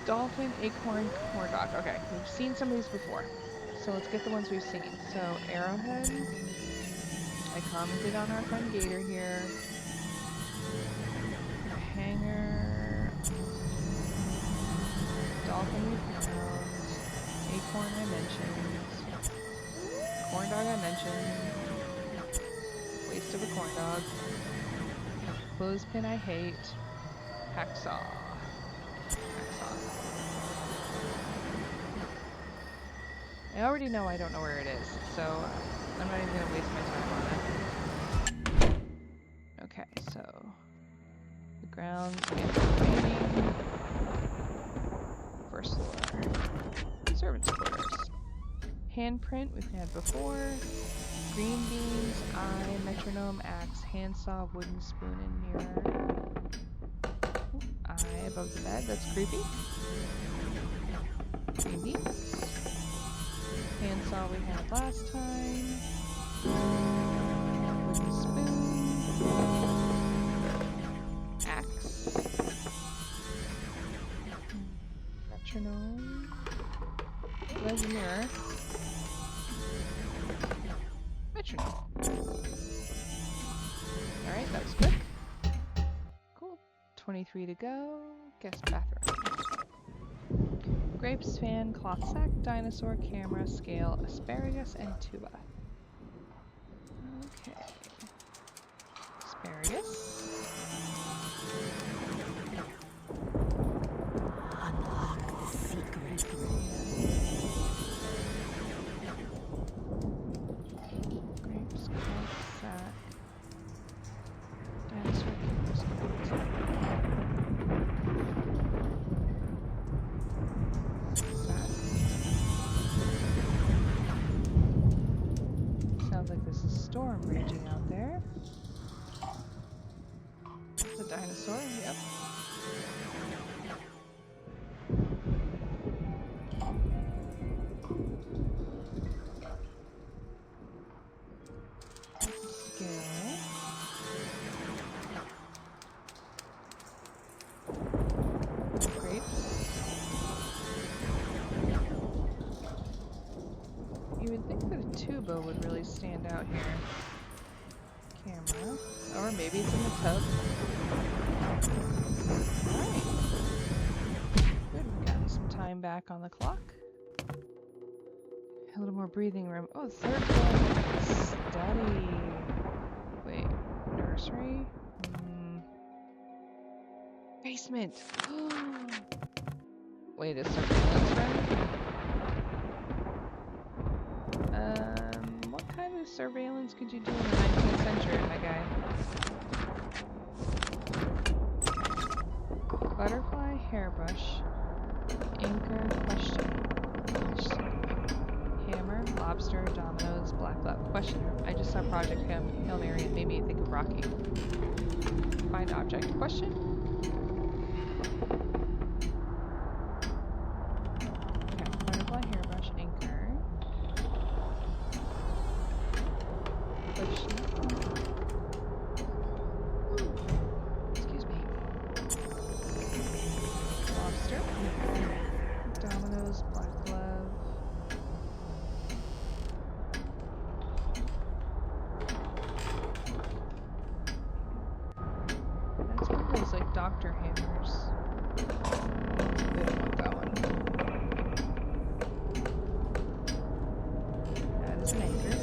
Dolphin, acorn, corn dog. Okay, we've seen some of these before. So let's get the ones we've seen. So, arrowhead. I commented on our friend Gator here. Hanger. Dolphin we found. Acorn I mentioned. Corn dog I mentioned. Waste of a corn dog. Clothespin I hate. Hacksaw. I already know I don't know where it is, so I'm not even going to waste my time on it. Okay, so the grounds remaining. First floor. Servants' quarters. Handprint we've had before. Green beans, eye, metronome, axe, handsaw, wooden spoon, and mirror. Eye above the bed, that's creepy. Green beans. Handsaw we had last time. Wooden spoon. Axe. Metronome. There's a mirror. Metronome. Alright, that was quick. Cool. 23 to go. Guest bathroom. Grapes, fan, cloth sack, dinosaur, camera, scale, asparagus, and tuba. Okay. Asparagus. Unlock the secret. Grapes, cloth sack, dinosaur, camera, scale, sounds like there's a storm raging out there. It's a dinosaur, yep. That's a scale. Grapes. You would think that a tuba would really stand out here. Camera. Or maybe it's in the tub. Alright. Good, we've gotten some time back on the clock. A little more breathing room. Oh, third floor study. Wait, nursery? Basement! Wait, a surveillance room? What kind of surveillance could you do in the 19th century, my guy? Butterfly, hairbrush, anchor, question. Hammer, lobster, dominoes, black glove. Question. I just saw Project Hail Mary and made me think of Rocky. Find object. Question. Okay, butterfly, hairbrush, anchor. Excuse me. Lobster. Dominoes, black glove. That's one of those like doctor hammers. We don't want that one. That is an anchor.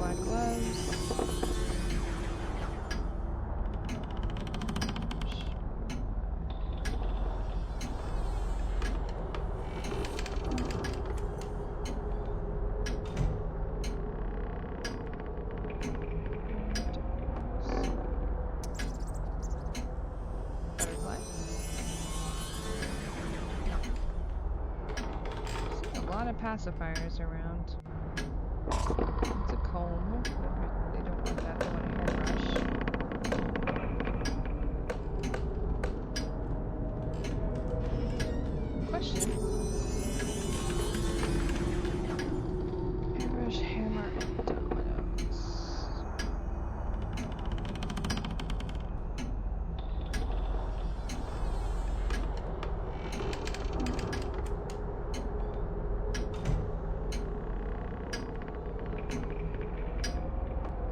black gloves. Butterfly. See a lot of pacifiers around. It's a comb. They don't want that. They want a hairbrush. Question. Hairbrush, hammer, and dominoes.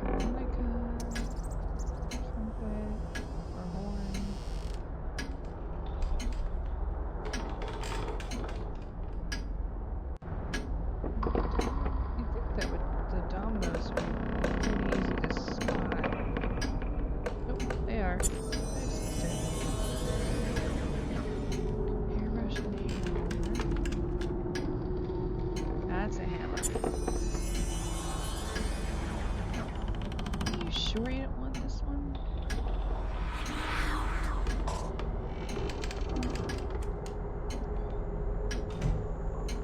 Harmonica, trumpet, or horn. You'd think that the dominoes would be pretty easy to spot. Nope, they are. I just missed it. Hairbrush and hammer. That's a hammer. Are you sure you don't want this one?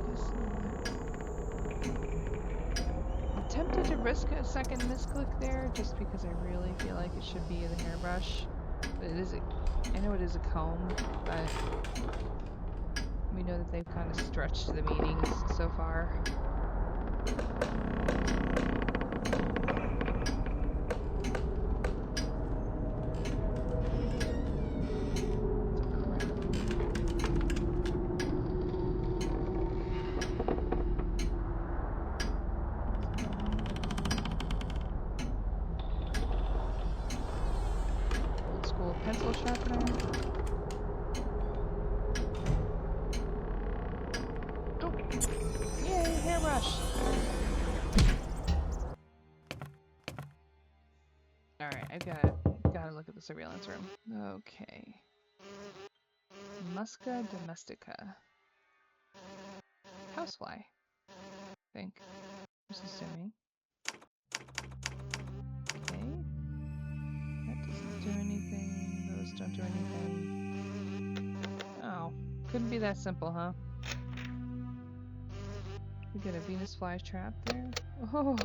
Guess not. I'm tempted to risk a second misclick there just because I really feel like it should be the hairbrush. But it is I know it is a comb, but we know that they've kind of stretched the meanings so far. Old school pencil sharpener. Oh, yay, hairbrush! Alright, I've gotta look at the surveillance room. Okay. Musca domestica. Housefly. I think. Just assuming. Okay. That doesn't do anything. Those don't do anything. Oh. Couldn't be that simple, huh? We got a Venus flytrap there. Oh!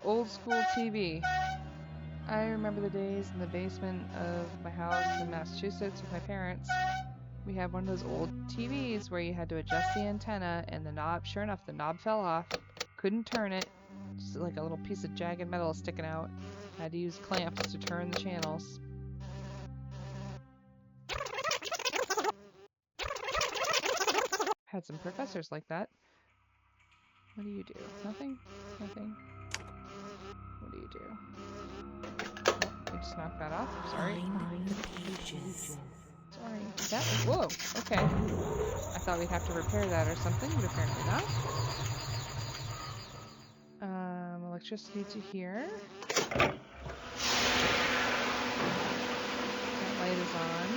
Old school TV. I remember the days in the basement of my house in Massachusetts with my parents. We had one of those old TVs where you had to adjust the antenna and the knob, sure enough, the knob fell off. Couldn't turn it. Just like a little piece of jagged metal sticking out. Had to use clamps to turn the channels. Had some professors like that. What do you do? Nothing? Nothing? What do you do? You just knocked that off? Sorry. Sorry. That was, whoa, okay. I thought we'd have to repair that or something, but apparently not. Electricity to here. That light is on.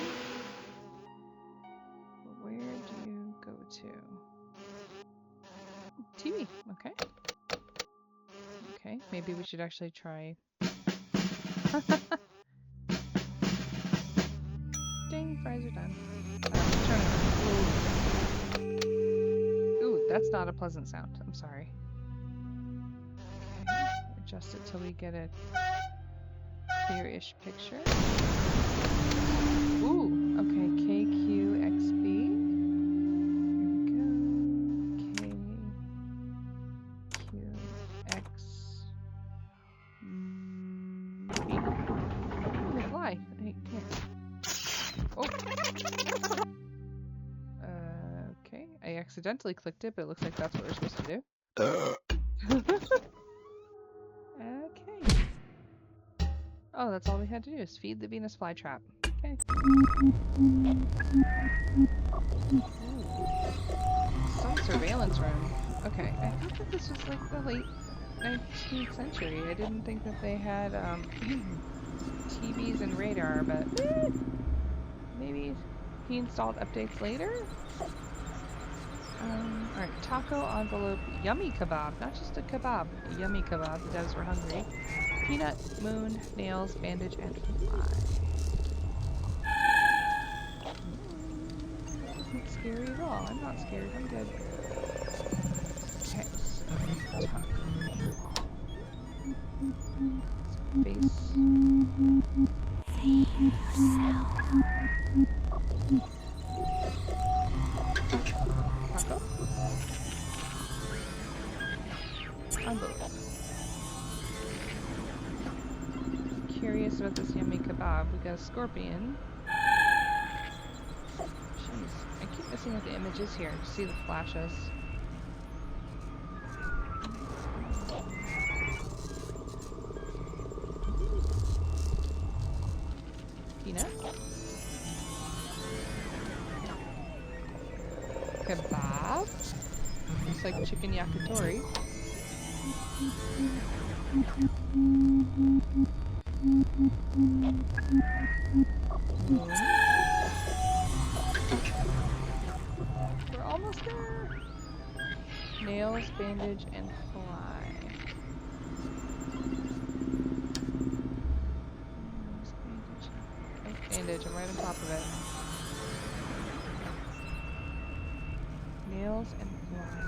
But where do you go to? TV, okay. Okay, maybe we should actually try. Ding, fries are done. Turn it. Ooh, that's not a pleasant sound. I'm sorry. Okay, adjust it till we get a clear-ish picture. Ooh, okay, KQXB. Here we go. KQX. They fly. Hey, come here. Oh. Okay. I accidentally clicked it, but it looks like that's what we're supposed to do. Okay. Oh, that's all we had to do is feed the Venus flytrap. Okay. Ooh. Some surveillance room. Okay, I thought that this was like really 19th century. I didn't think that they had TVs and radar, but maybe he installed updates later? Alright, taco envelope, yummy kebab, not just a kebab, a yummy kebab, the devs were hungry. Peanut, moon, nails, bandage, and fly. That isn't scary at all. I'm not scared, I'm good. Okay, so taco. Base. Save yourself. Taco. Envelope. Curious about this yummy kebab. We got a scorpion. Jeez, I keep missing what the image is here. Just see the flashes. Peanut. Kebab. Looks like chicken yakitori. We're almost there. Nails, bandage, and fly. Oh, bandage. I'm right on top of it. Nails and fly.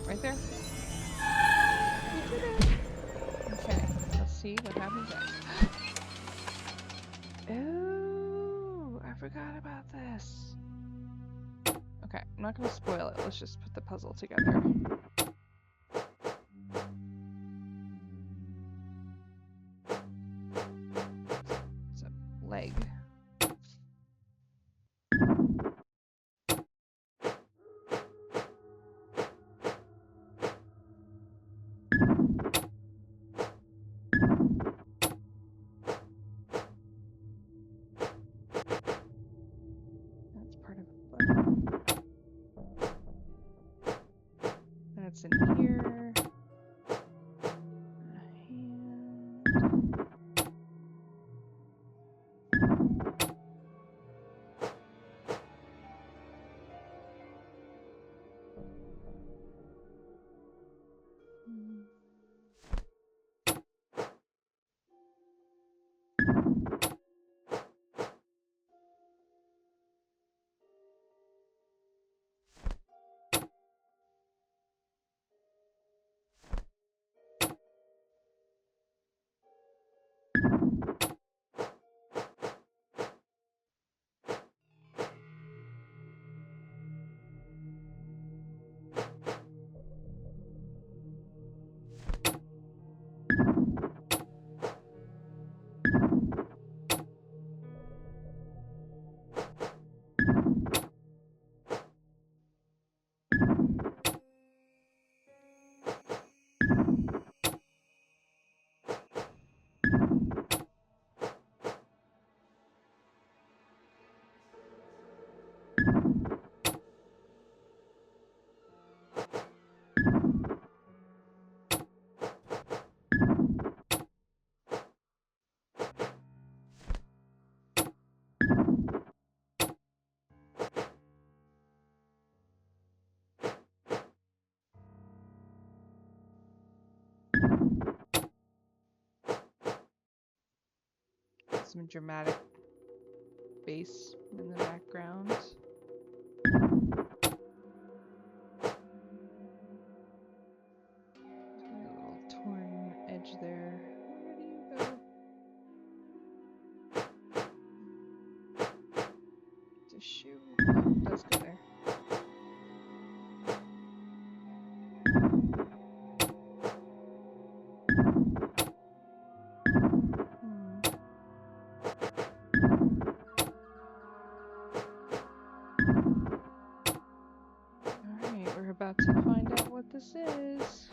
Right there. We did it. Okay, let's see what happens next. Oh, I forgot about this. Okay, I'm not gonna spoil it. Let's just put the puzzle together. It's a leg. That's part of a button. That's in here. A hand. Some dramatic bass in the background. A little torn edge there. Where do you go? It's a shoe. Oh, it does go there. Alright, we're about to find out what this is.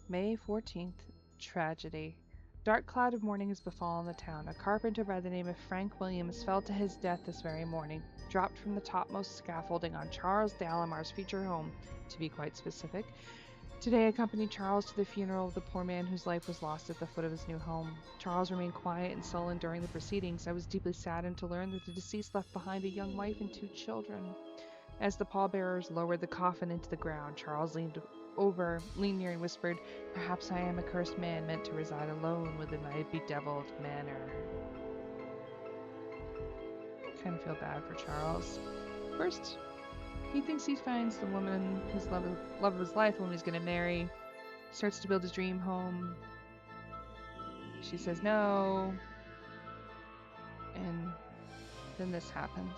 May 14th, tragedy. Dark cloud of mourning has befallen the town. A carpenter by the name of Frank Williams fell to his death this very morning, dropped from the topmost scaffolding on Charles Dalamar's future home, to be quite specific. Today I accompanied Charles to the funeral of the poor man whose life was lost at the foot of his new home. Charles remained quiet and sullen during the proceedings. I was deeply saddened to learn that the deceased left behind a young wife and 2 children. As the pallbearers lowered the coffin into the ground, Charles leaned near and whispered, "Perhaps I am a cursed man meant to reside alone within my bedeviled manor." Kind of feel bad for Charles. First, he thinks he finds the woman, his love of his life, the woman he's going to marry. Starts to build his dream home. She says no. And then this happens.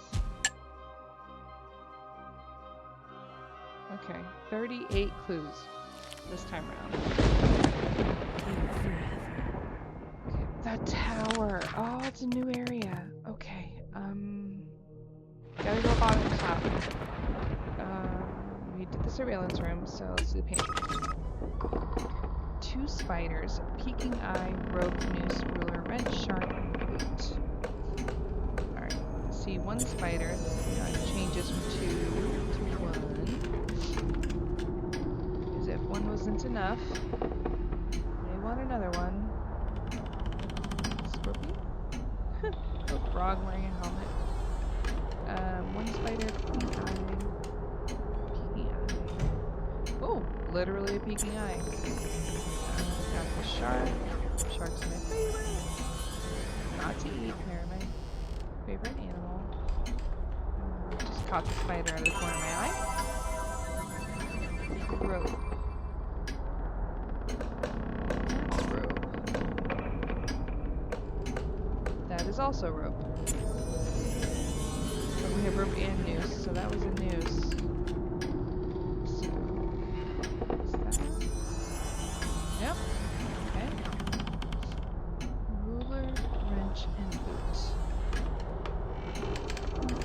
Okay, 38 clues this time around. Okay, the tower. Oh, it's a new area. Okay, gotta go bottom to top. We did the surveillance room, so let's do the pantry. 2 spiders, peeking eye, rope, noose, ruler, wrench, sharp, boot. Alright, see 1 spider, changes from 2 to 1. As if 1 wasn't enough, they want another one. Scorpion? Oh, frog wearing a helmet. 1 spider, peeking eye. Oh, literally a peeking eye. Got the shark. Shark's my favorite. Not to eat, they're my favorite animal. Just caught the spider out of the corner of my eye. Rope. That's rope. That is also rope. But we have rope and noose, so that was a noose. Yep. Okay. Ruler, wrench, and boot.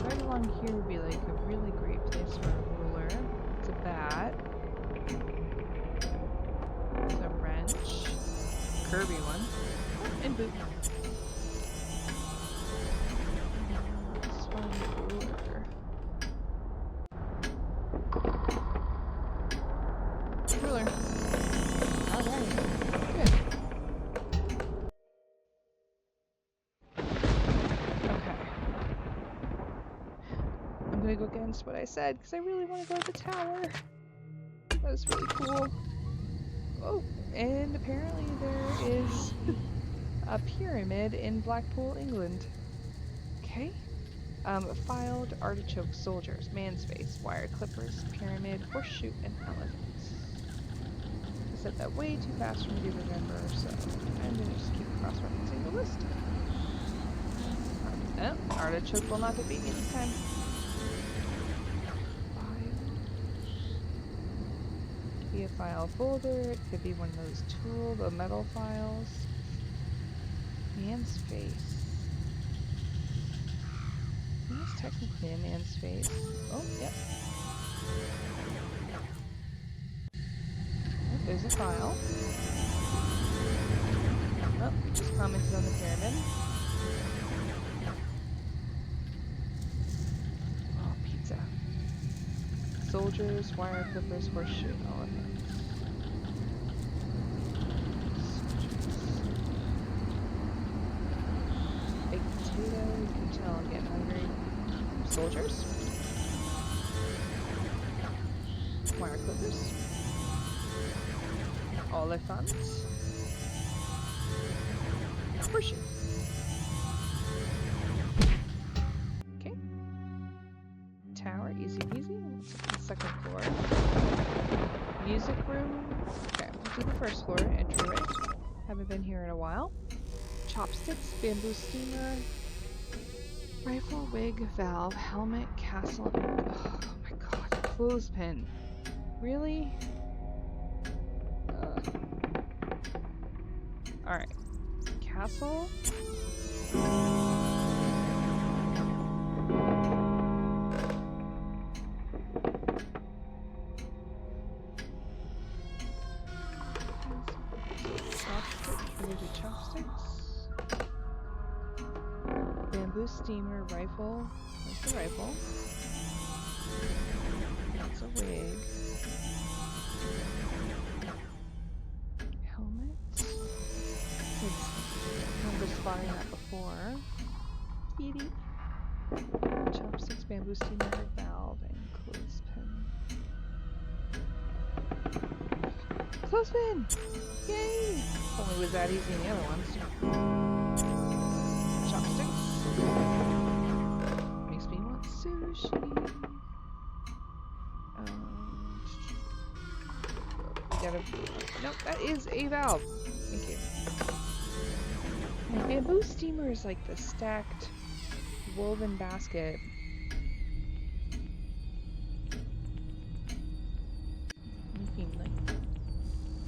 Right along here would be like a really great place for a ruler. It's a bat. It's a wrench. Curvy one. And boot. Let's find the ruler. Ruler. Alright, good. Okay. I'm gonna go against what I said because I really want to go to the tower. That was really cool. Oh, and apparently there is a pyramid in Blackpool, England. Okay. Filed artichoke soldiers, man's face, wire clippers, pyramid, horseshoe, and elephants. I said that way too fast for me to remember, so I'm gonna just keep cross-referencing the list. Oh, artichoke will not defeat me this time. File. Could be a file folder, it could be one of those the metal files. Man's face. It's technically a man's face. Oh, yep. Oh, there's a file. Oh, we just commented on the pyramid. Oh, pizza. Soldiers, wire clippers, horseshoe, elephants. Baked potato, you can tell I'm getting hungry. Soldiers. Wire clippers. Oliphants. Horseshoe. Okay. Tower, easy peasy. Second floor. Music room. Okay, we'll do the first floor, entryway. Haven't been here in a while. Chopsticks, bamboo steamer. Rifle, wig, valve, helmet, castle. Oh my god, clothespin. Really? Alright. Castle. Chopstick. bamboo steamer, rifle. There's the rifle. That's a wig. Helmet. I remember spotting that before. Kitty. Chopsticks, bamboo steamer, valve, and clothespin. Clothespin! Yay! Only was that easy in the other ones. Chopsticks. Makes me want sushi. Nope, that is a valve. Thank you. My bamboo steamer is like the stacked woven basket. Making like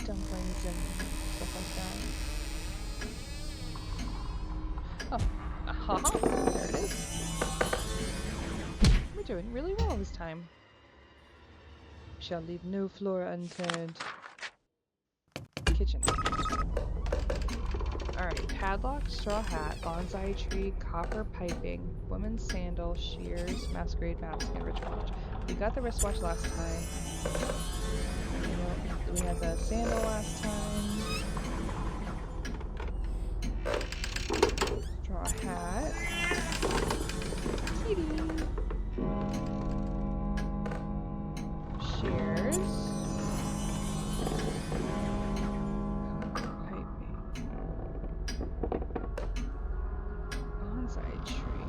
dumplings and stuff like that. Oh, aha! There it is. We're doing really well this time. Shall leave no floor unturned. Kitchen. Alright, padlock, straw hat, bonsai tree, copper piping, woman's sandal, shears, masquerade mask, and wristwatch. We got the wristwatch last time. You know, we had the sandal last time. Straw hat. Kitty. Shears. Bonsai tree.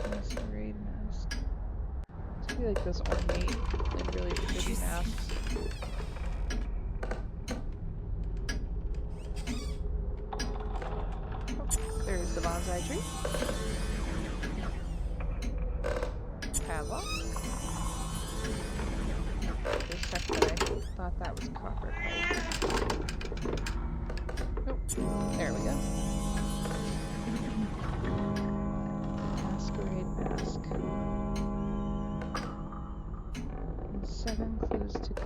Masquerade mask. I feel like those ornate and really pretty masks. Oh, there's the bonsai tree. Padlock. For a second I thought that was copper pipe. Nope. There we go. Masquerade mask. And 7 clues to go.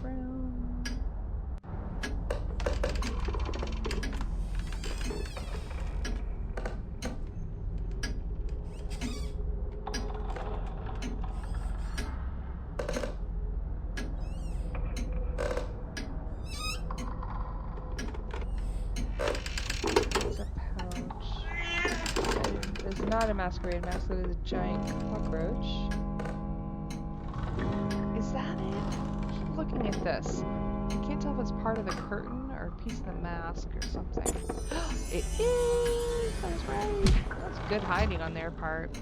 Brown. Not a masquerade mask, that is a giant cockroach. Is that it? Keep looking at this. I can't tell if it's part of the curtain or a piece of the mask or something. It is! I was right! That's good hiding on their part.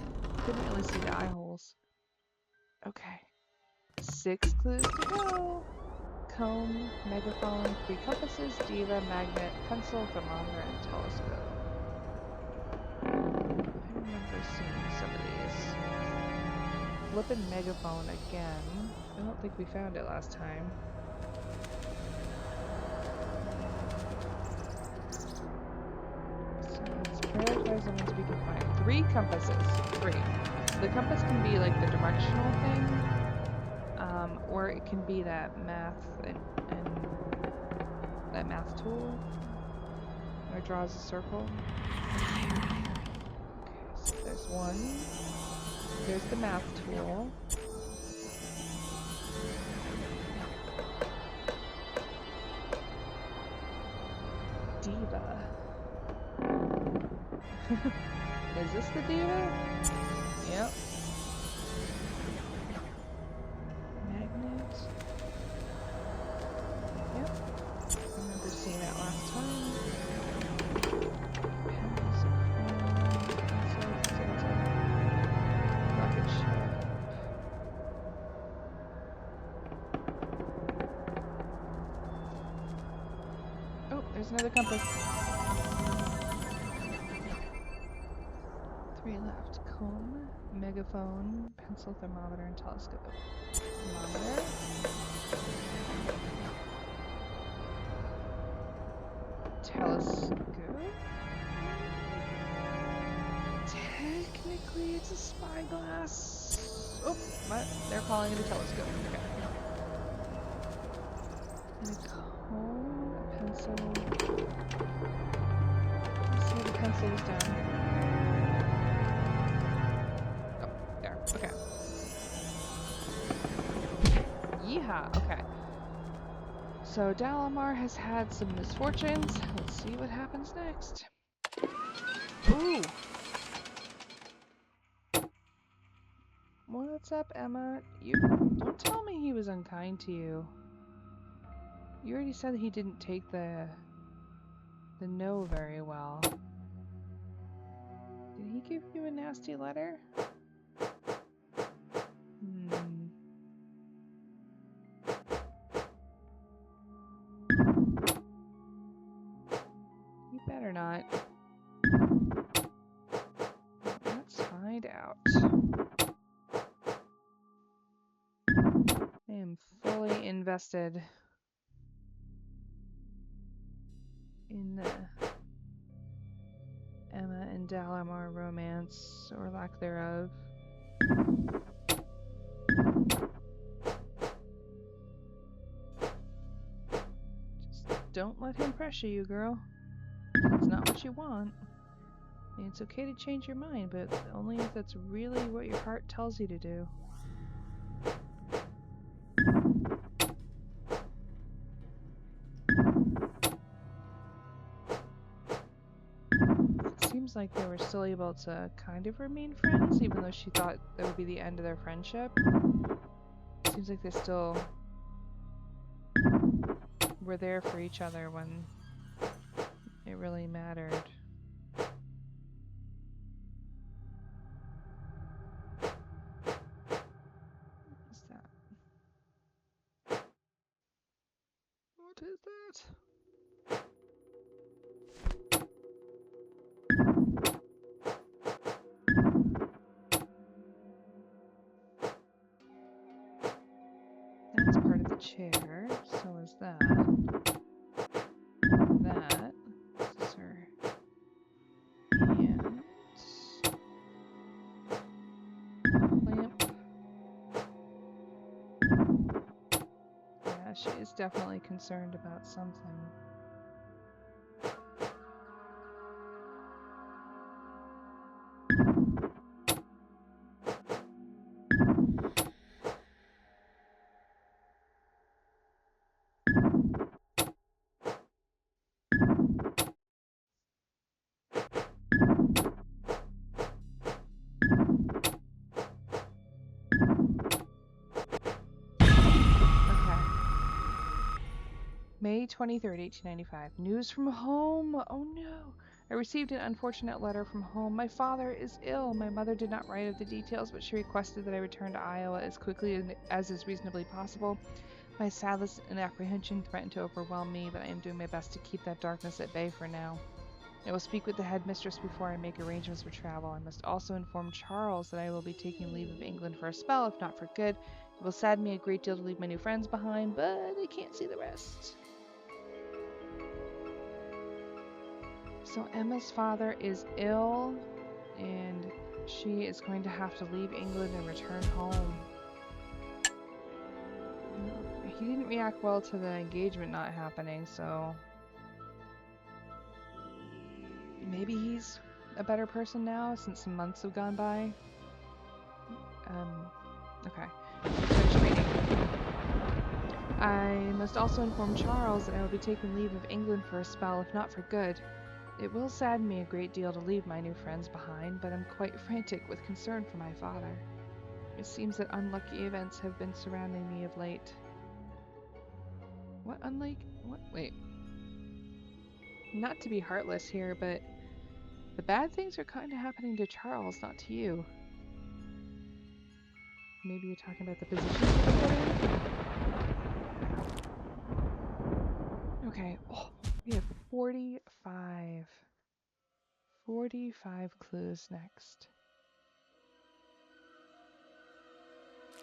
Couldn't really see the eye holes. Okay. 6 clues to go. Comb, megaphone, 3 compasses, diva, magnet, pencil, thermometer, and telescope. I remember seeing some of these. Flippin' megaphone again. I don't think we found it last time. So let's prioritize the ones we can find. 3 compasses. 3. The compass can be like the directional thing, or it can be that math and that math tool where it draws a circle. So there's 1. There's the math tool. Diva. Is this the diva? Yep. Magnet. Yep. I remember seeing that last time. Rocket ship. Oh, there's another compass. 3 left. Comb, megaphone, pencil, thermometer, and telescope. Thermometer. Telescope. Technically, it's It's a spyglass. Oh, what? They're calling it a telescope. Okay. And a cone, a pencil. Let's see the pencil is down. Oh, there. Okay. Yeehaw. Okay. So Dalamar has had some misfortunes. Let's see what happens next. Ooh. What's up, Emma? You don't tell me he was unkind to you. You already said he didn't take the no very well. Did he give you a nasty letter? You better not. Let's find out. I am fully invested in the Emma and Dalamar romance, or lack thereof. Just don't let him pressure you, girl. It's not what you want. And it's okay to change your mind, but only if that's really what your heart tells you to do. It seems like they were still able to kind of remain friends, even though she thought that would be the end of their friendship. It seems like they still were there for each other when it really mattered. What's that? What is that? That's part of the chair. So is that. That. This is her aunt. Lamp. Yeah, she is definitely concerned about something. May 23rd, 1895. News from home! Oh no! I received an unfortunate letter from home. My father is ill. My mother did not write of the details, but she requested that I return to Iowa as quickly as is reasonably possible. My sadness and apprehension threaten to overwhelm me, but I am doing my best to keep that darkness at bay for now. I will speak with the headmistress before I make arrangements for travel. I must also inform Charles that I will be taking leave of England for a spell, if not for good. It will sadden me a great deal to leave my new friends behind, but I can't see the rest. So Emma's father is ill, and she is going to have to leave England and return home. He didn't react well to the engagement not happening, so maybe he's a better person now since some months have gone by. Okay. Finish reading. I must also inform Charles that I will be taking leave of England for a spell, if not for good. It will sadden me a great deal to leave my new friends behind, but I'm quite frantic with concern for my father. It seems that unlucky events have been surrounding me of late. What wait. Not to be heartless here, but the bad things are kind of happening to Charles, not to you. Maybe you're talking about the position you're in? Okay. Oh, we have 45 clues next.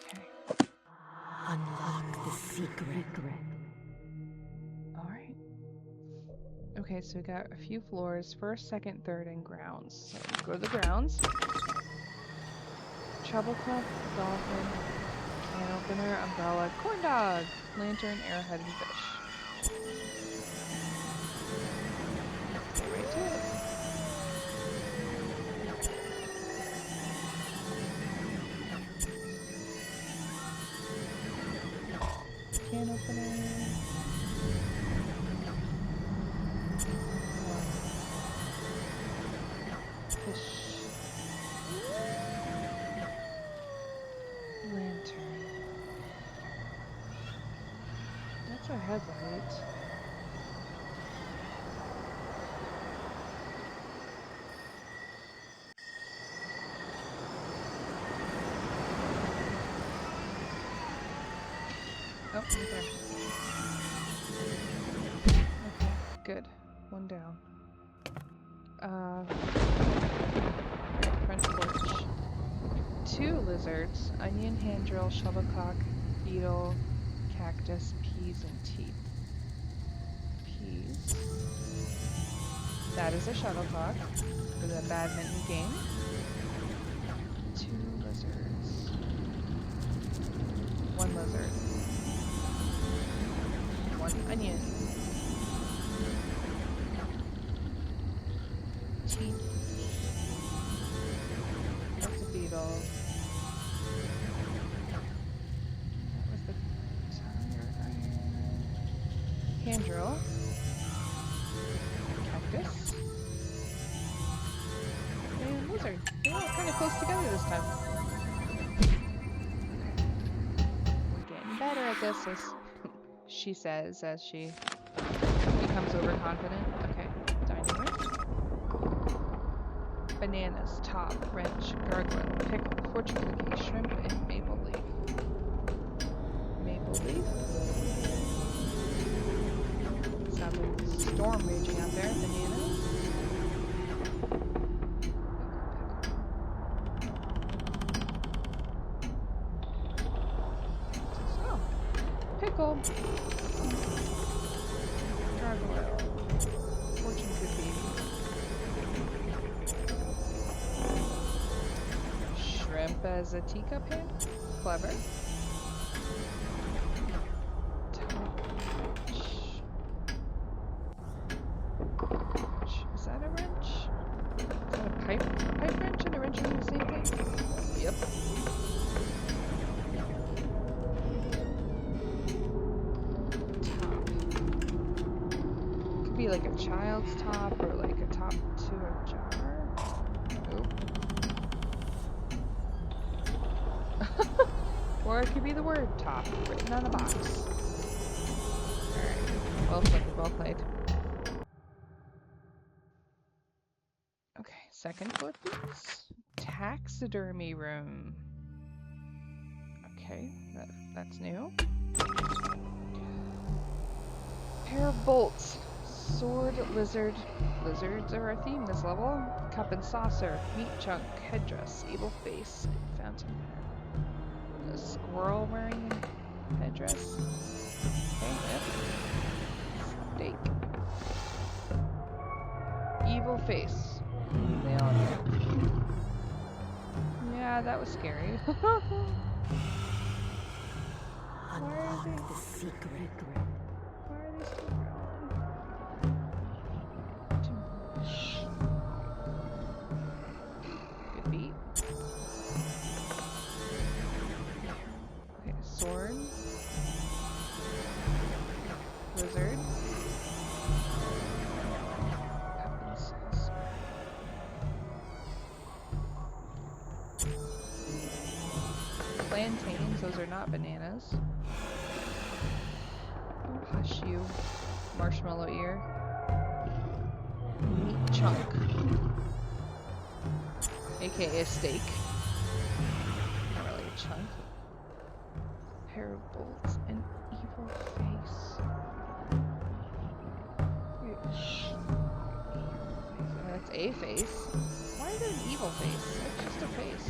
Okay. Unlock the secret. Alright. Okay, so we got a few floors. First, second, third, and grounds. So let's go to the grounds. Treble cloth, dolphin, can opener, umbrella, corn dog, lantern, arrowhead, and fish. Let's get right to it. Can opener. Fish. Lantern. That's our headlight. Oh, right there. Okay, good. One down. Front porch. 2 lizards, onion, hand drill, shuttlecock, beetle, cactus, peas, and teeth. Peas. That is a shuttlecock for the badminton game. 2 lizards. 1 lizard. 1 onion. Teeth. That's a beetle. That was the tire iron. Hand drill. Cactus. And lizard. They all kind of close together this time. We're getting better at this, as she says as she becomes overconfident. Okay, dining room. Bananas, top, wrench, gargoyle, pickle, fortune cookie, shrimp, and maple leaf. Maple leaf. Some storm raging out there. Bananas. Oh, pickle. Gargoyle. Fortune cookie. Shrimp as a teacup here. Clever. Is that a wrench? Is that a pipe wrench and a wrench doing the same thing? Yep. Top. Could be like a child's top or like a top to a jar. Nope. Or it could be the word top written on a box. Alright. Well played, well played. Okay, second floor please. Taxidermy room. Okay, that's new. Pair of bolts. Sword, lizard. Lizards are our theme this level. Cup and saucer. Meat chunk. Headdress. Evil face. Fountain pen. A squirrel wearing a headdress. Okay, yep. Steak. Evil face. They all do. Yeah, that was scary. Unlock the secret. Why are they still growling? Good beat. Okay, sword. Lizard. Cup and saucer. Plantains, those are not bananas. Oh, hush you. Marshmallow ear. Meat chunk. AKA a steak. Not really a chunk. Pair of bolts. An evil face. That's a face. Why is it an evil face? It's just a face.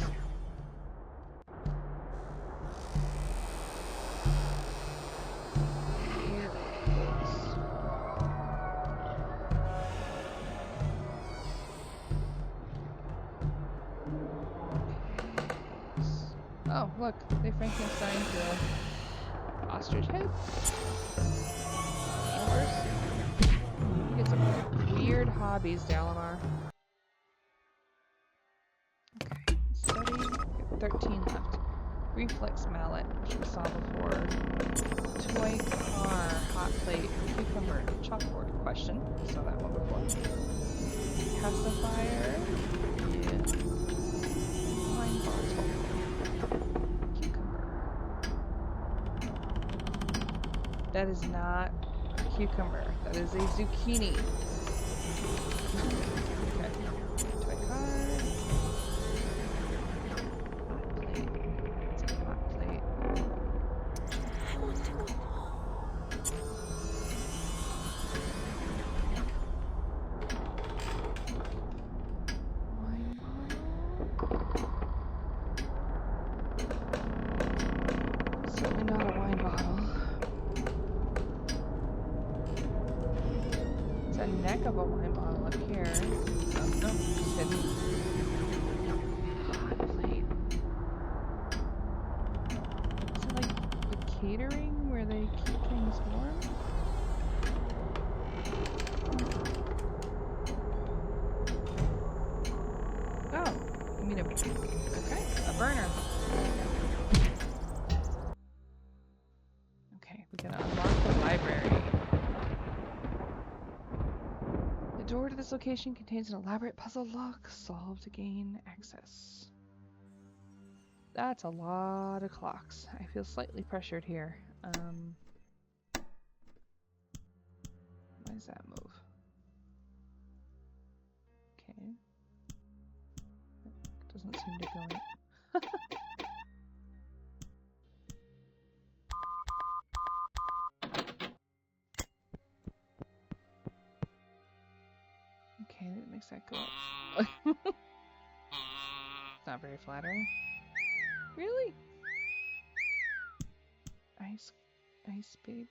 Oh, look, they Frankensteined the ostrich head. Antlers. You get some weird hobbies, Dalamar. Okay, study. Got 13 left. Reflex mallet, which we saw before. Toy car, hot plate, cucumber, chalkboard. Question. We saw that one before. Pacifier. Yeah. Wine bottle. Cucumber. That is not a cucumber. That is a zucchini. Okay. Toy car. Hot plate. It's a hot plate. I want to go home. Wine bottle. Certainly not a wine bottle. It's a neck of a wine bottle up here. Oh, no, it's hidden. Hot plate. Is it like the catering where they keep things warm? Oh, you mean a burner. Okay, we gotta unlock the library. The door to this location contains an elaborate puzzle lock. Solve to gain access. That's a lot of clocks. I feel slightly pressured here. Why does that move? Okay. Doesn't seem to go in. Okay, that makes that go up. It's not very flattering. Really? Ice baby.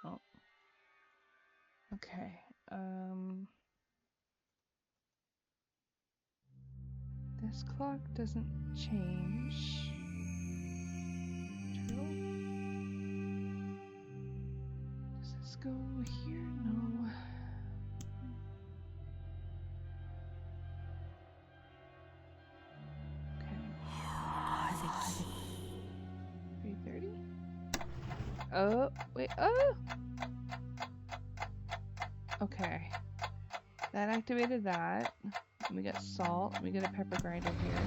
Oh. Okay. This clock doesn't change. Turtle? Does this go here? No. Okay. 3:30? Oh, wait. Oh! Okay. That activated that. We got salt. We got a pepper grinder here.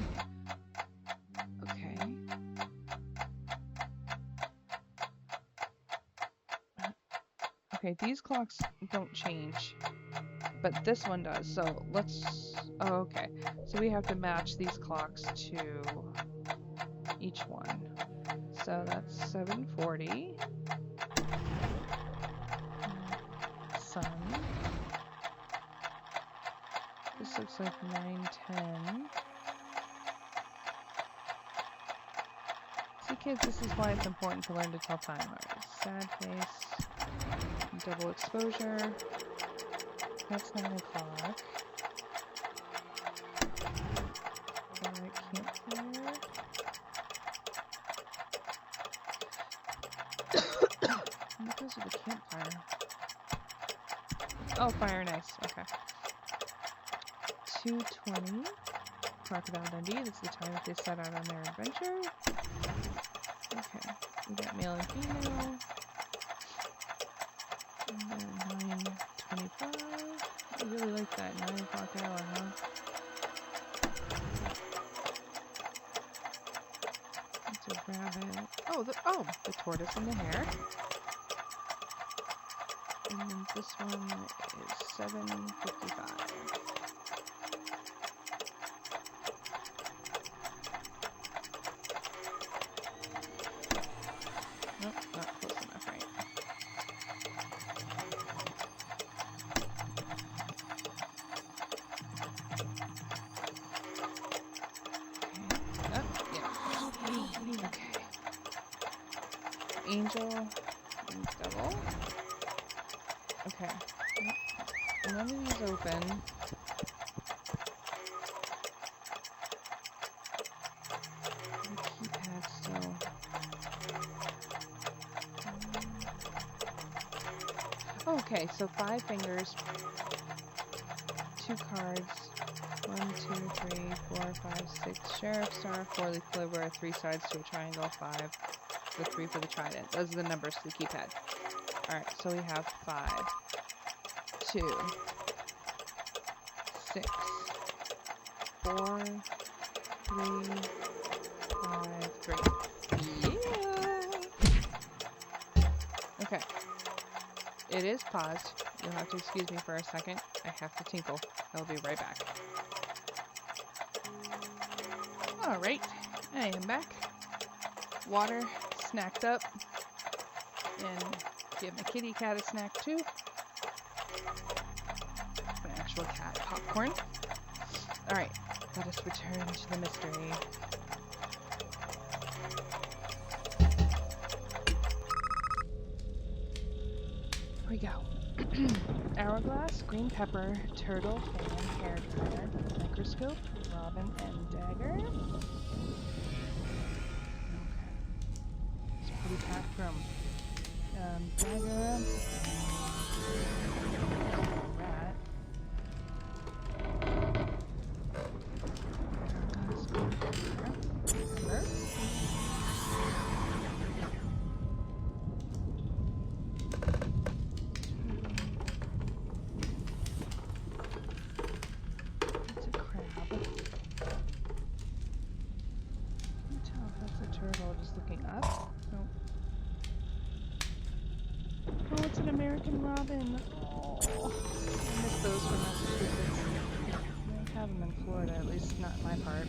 Okay. Okay, these clocks don't change. But this one does. So let's... Oh, okay. So we have to match these clocks to each one. So that's 7:40. Sun. This looks like 9:10. See, kids, this is why it's important to learn to tell time. Alright, sad face. Double exposure. That's 9 o'clock. Alright, campfire. What goes with the campfire? Oh, fire and ice. Okay. 2:20. Crocodile Dundee. That's the time that they set out on their adventure. Okay. We got male and female. And then 9:25. I really like that 9 o'clock hour, huh? It's a rabbit. Oh, the tortoise and the hare. And then this one is 7:55. Nope, not close enough, right? Okay. Angel and devil. Okay. None of these open. Okay, so 5 fingers, 2 cards, 1, 2, 3, 4, 5, 6, sheriff, star, 4-leaf clover, 3 sides to a triangle, 5, the 3 for the trident. Those are the numbers to the keypad. Alright, so we have 5, 2, 6, 4, 3, 5, 3. Yeah! Okay. It is paused. You'll have to excuse me for a second. I have to tinkle. I'll be right back. Alright, I am back. Water, snacked up, and give my kitty cat a snack too. An actual cat popcorn. Alright, let us return to the mystery. Here we go. Hourglass, green pepper, turtle, fan, hair dryer, microscope, robin, and dagger. Okay. It's a pretty packed room. Dagger. Rat. Hourglass, green pepper. Pepper. Up? Nope. Oh, it's an American robin. Oh, I miss those from Massachusetts. They don't have them in Florida, at least not in my part.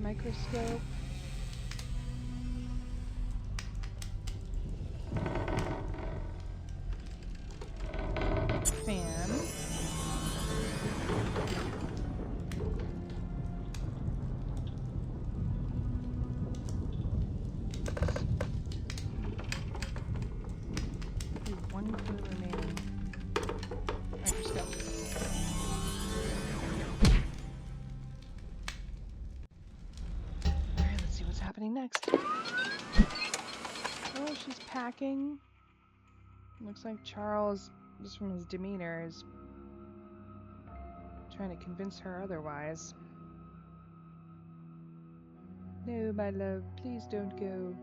Microscope. Fan. One clue remaining. Microscope. Alright, let's see what's happening next. Oh, she's packing. Looks like Charles, just from his demeanor, is trying to convince her otherwise. No, my love, please don't go.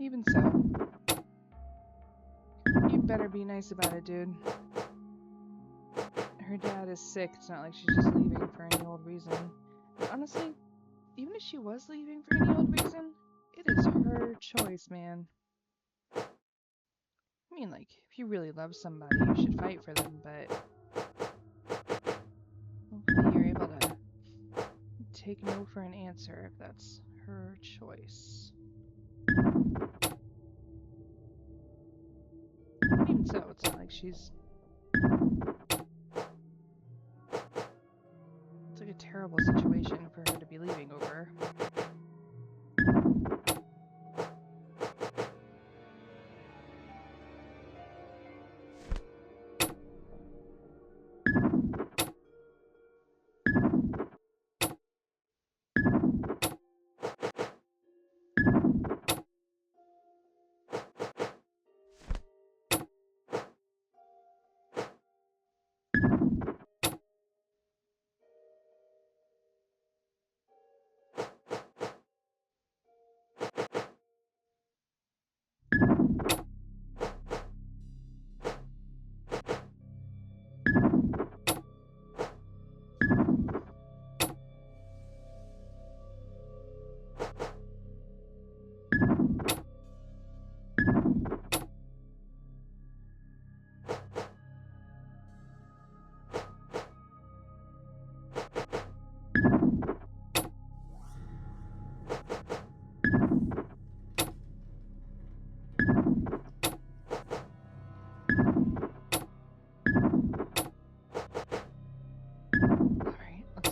Even so, you better be nice about it, dude. Her dad is sick. It's not like she's just leaving for any old reason. And honestly, even if she was leaving for any old reason, it is her choice, man. I mean, like, if you really love somebody, you should fight for them, but hopefully you're able to take no for an answer if that's her choice. Even so, it's not like she's... It's like a terrible situation for her to be leaving over.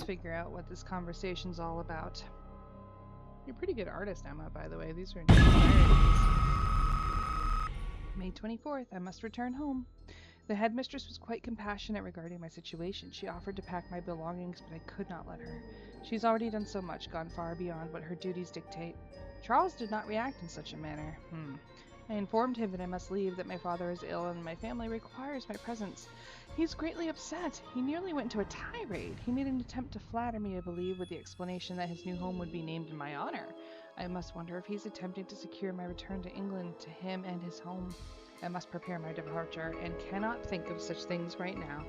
Figure out what this conversation's all about. You're a pretty good artist, Emma, by the way. These are new diaries. May 24th. I must return home. The headmistress was quite compassionate regarding my situation. She offered to pack my belongings, but I could not let her. She's already done so much, gone far beyond what her duties dictate. Charles did not react in such a manner. I informed him that I must leave, that my father is ill, and my family requires my presence. He's greatly upset. He nearly went into a tirade. He made an attempt to flatter me, I believe, with the explanation that his new home would be named in my honor. I must wonder if he's attempting to secure my return to England, to him and his home. I must prepare my departure, and cannot think of such things right now.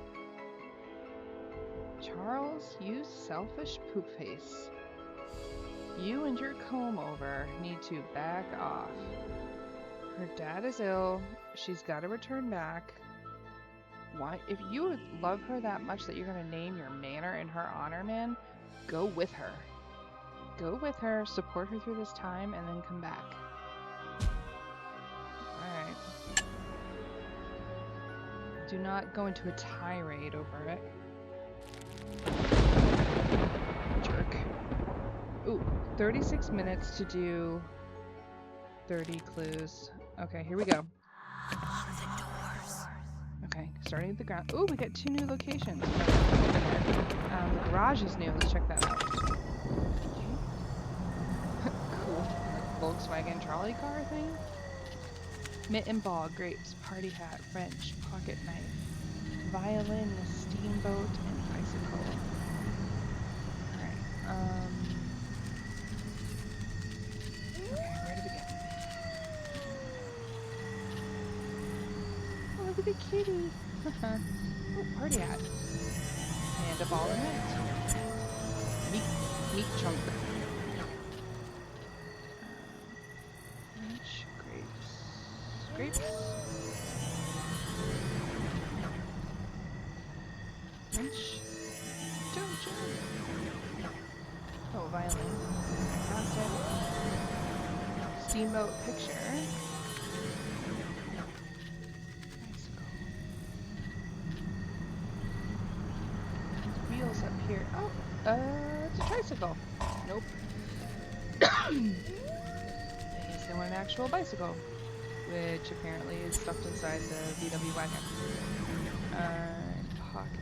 Charles, you selfish poop face. You and your comb-over need to back off. Her dad is ill. She's got to return back. Why? If you would love her that much that you're going to name your manor in her honor, man, go with her. Go with her, support her through this time, and then come back. Alright. Do not go into a tirade over it. Jerk. Ooh, 36 minutes to do 30 clues. Okay, here we go. Unlock the doors. Okay, starting at the ground. Ooh, we got 2 new locations. The garage is new. Let's check that out. Cool. Like Volkswagen trolley car thing. Mitt and ball, grapes, party hat, wrench, pocket knife, violin, steamboat, and bicycle. Alright, okay, where to begin? Oh, look at the kitty! Oh, party hat. And a ball in it. Meat chunk. Wrench, grapes. Wrench. Oh, violin. Fantastic. Steamboat picture. Bicycle. Wheels up here. Oh, it's a tricycle. Nope. I guess they want an actual bicycle, which apparently is stuffed inside the VW wagon. Pocket.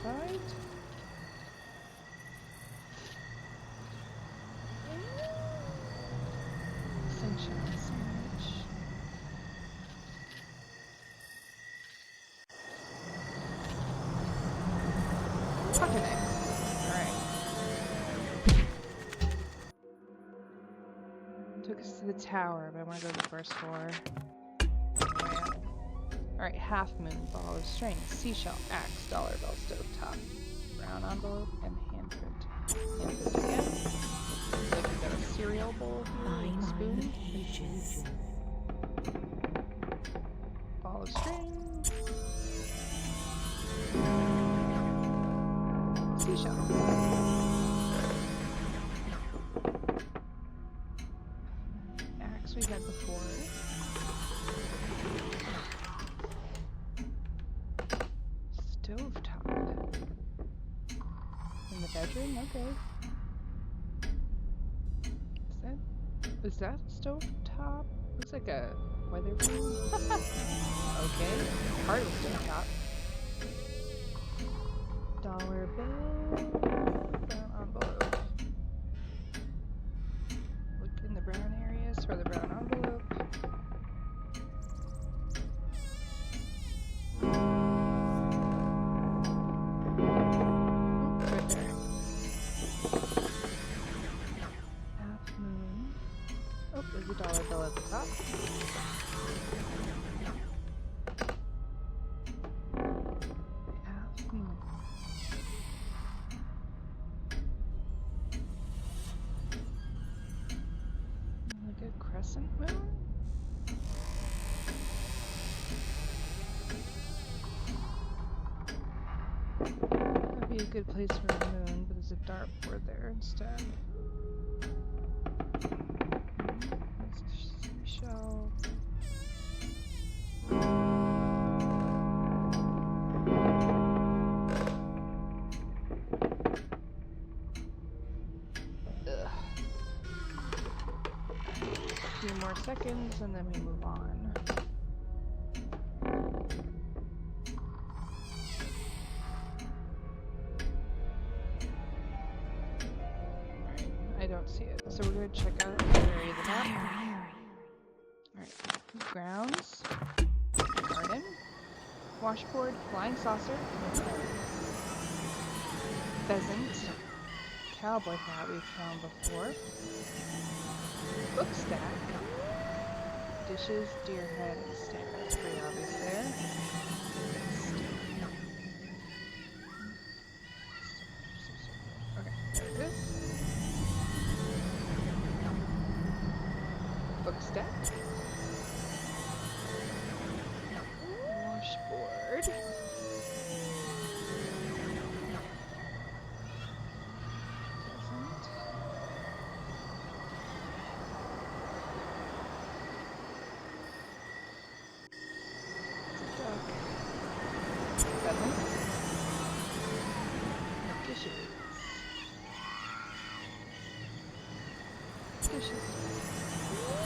Right. Sunshine sandwich. Pocket knife. Alright. Took us to the tower, but I want to go to the first floor. Alright, half moon, ball of string, seashell, axe, dollar bell, stove top, brown envelope, and handprint. Handprint again. Looks like we got a cereal bowl here with a spoon. Pages. Ball of string. Seashell. Axe we had before. Stovetop. In the bedroom? Okay. Is that a stovetop? Looks like a weather balloon. Okay. Part of a stovetop. Dollar bill. Brown envelope. Look in the brown areas for the brown envelope. There's a dollar bill at the top. Half moon. Like a crescent moon? That'd be a good place for a moon, but there's a dartboard there instead. Seashell. few more seconds and then we move on. Alright, I don't see it. So we're going to check out the area of the map. Alright, grounds, garden, washboard, flying saucer, pheasant, cowboy hat we've found before, book stack, dishes, deer head, and stick. That's pretty obvious there. Okay, there it is. Book stack. Washboard.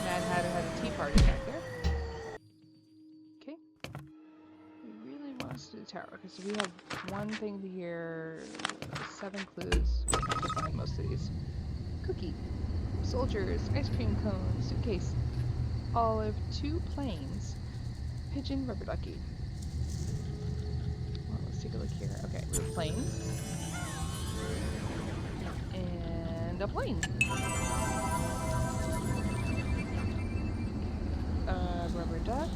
Mad Hatter had a tea party back there. Okay. We really want us to do the tower because we have one thing to hear, 7 clues. We have to find most of these. Cookie, soldiers, ice cream cone, suitcase, olive, 2 planes, pigeon, rubber ducky. Well, let's take a look here. Okay, we have a plane. And a plane. Rubber duck.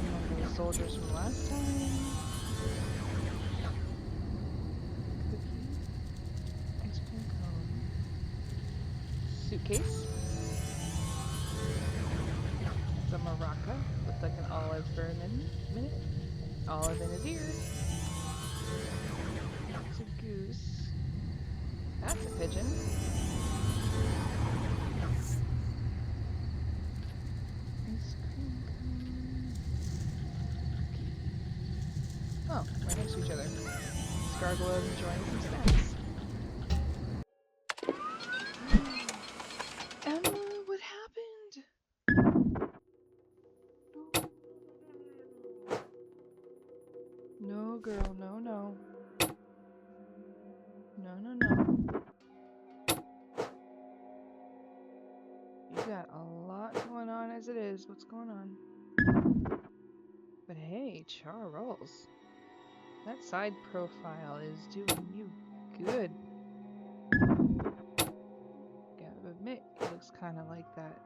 Remember the soldiers from last time. Cookie. Ice cream cone. Suitcase. The maraca with like an olive for a minute. Olive in his ear. That's a goose. That's a pigeon. Oh, right next to each other. Gargoyles enjoying some snacks. Emma, what happened? No, girl, no, no. No. You got a lot going on as it is. What's going on? But hey, Charles. That side profile is doing you good. Gotta admit, it looks kind of like that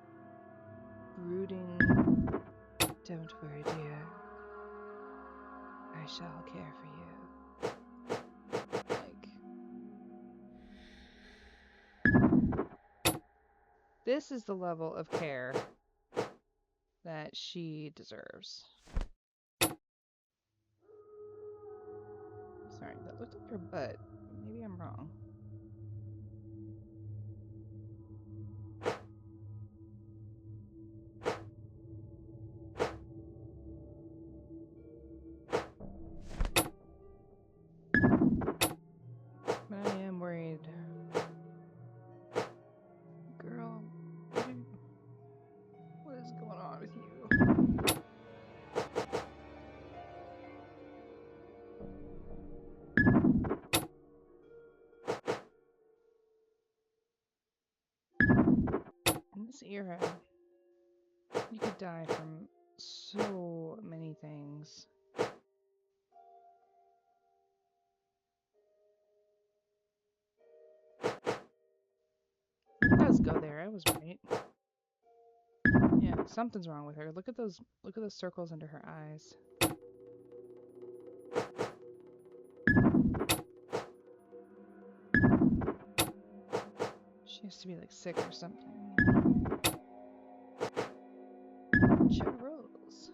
brooding, don't worry, dear. I shall care for you. Like, this is the level of care that she deserves. Sorry, that looked like her butt. Maybe I'm wrong. But I am worried. Girl, what is going on with you? In this era, you could die from so many things. It does go there, I was right. Yeah, something's wrong with her. Look at those circles under her eyes. She has to be like sick or something. Charles.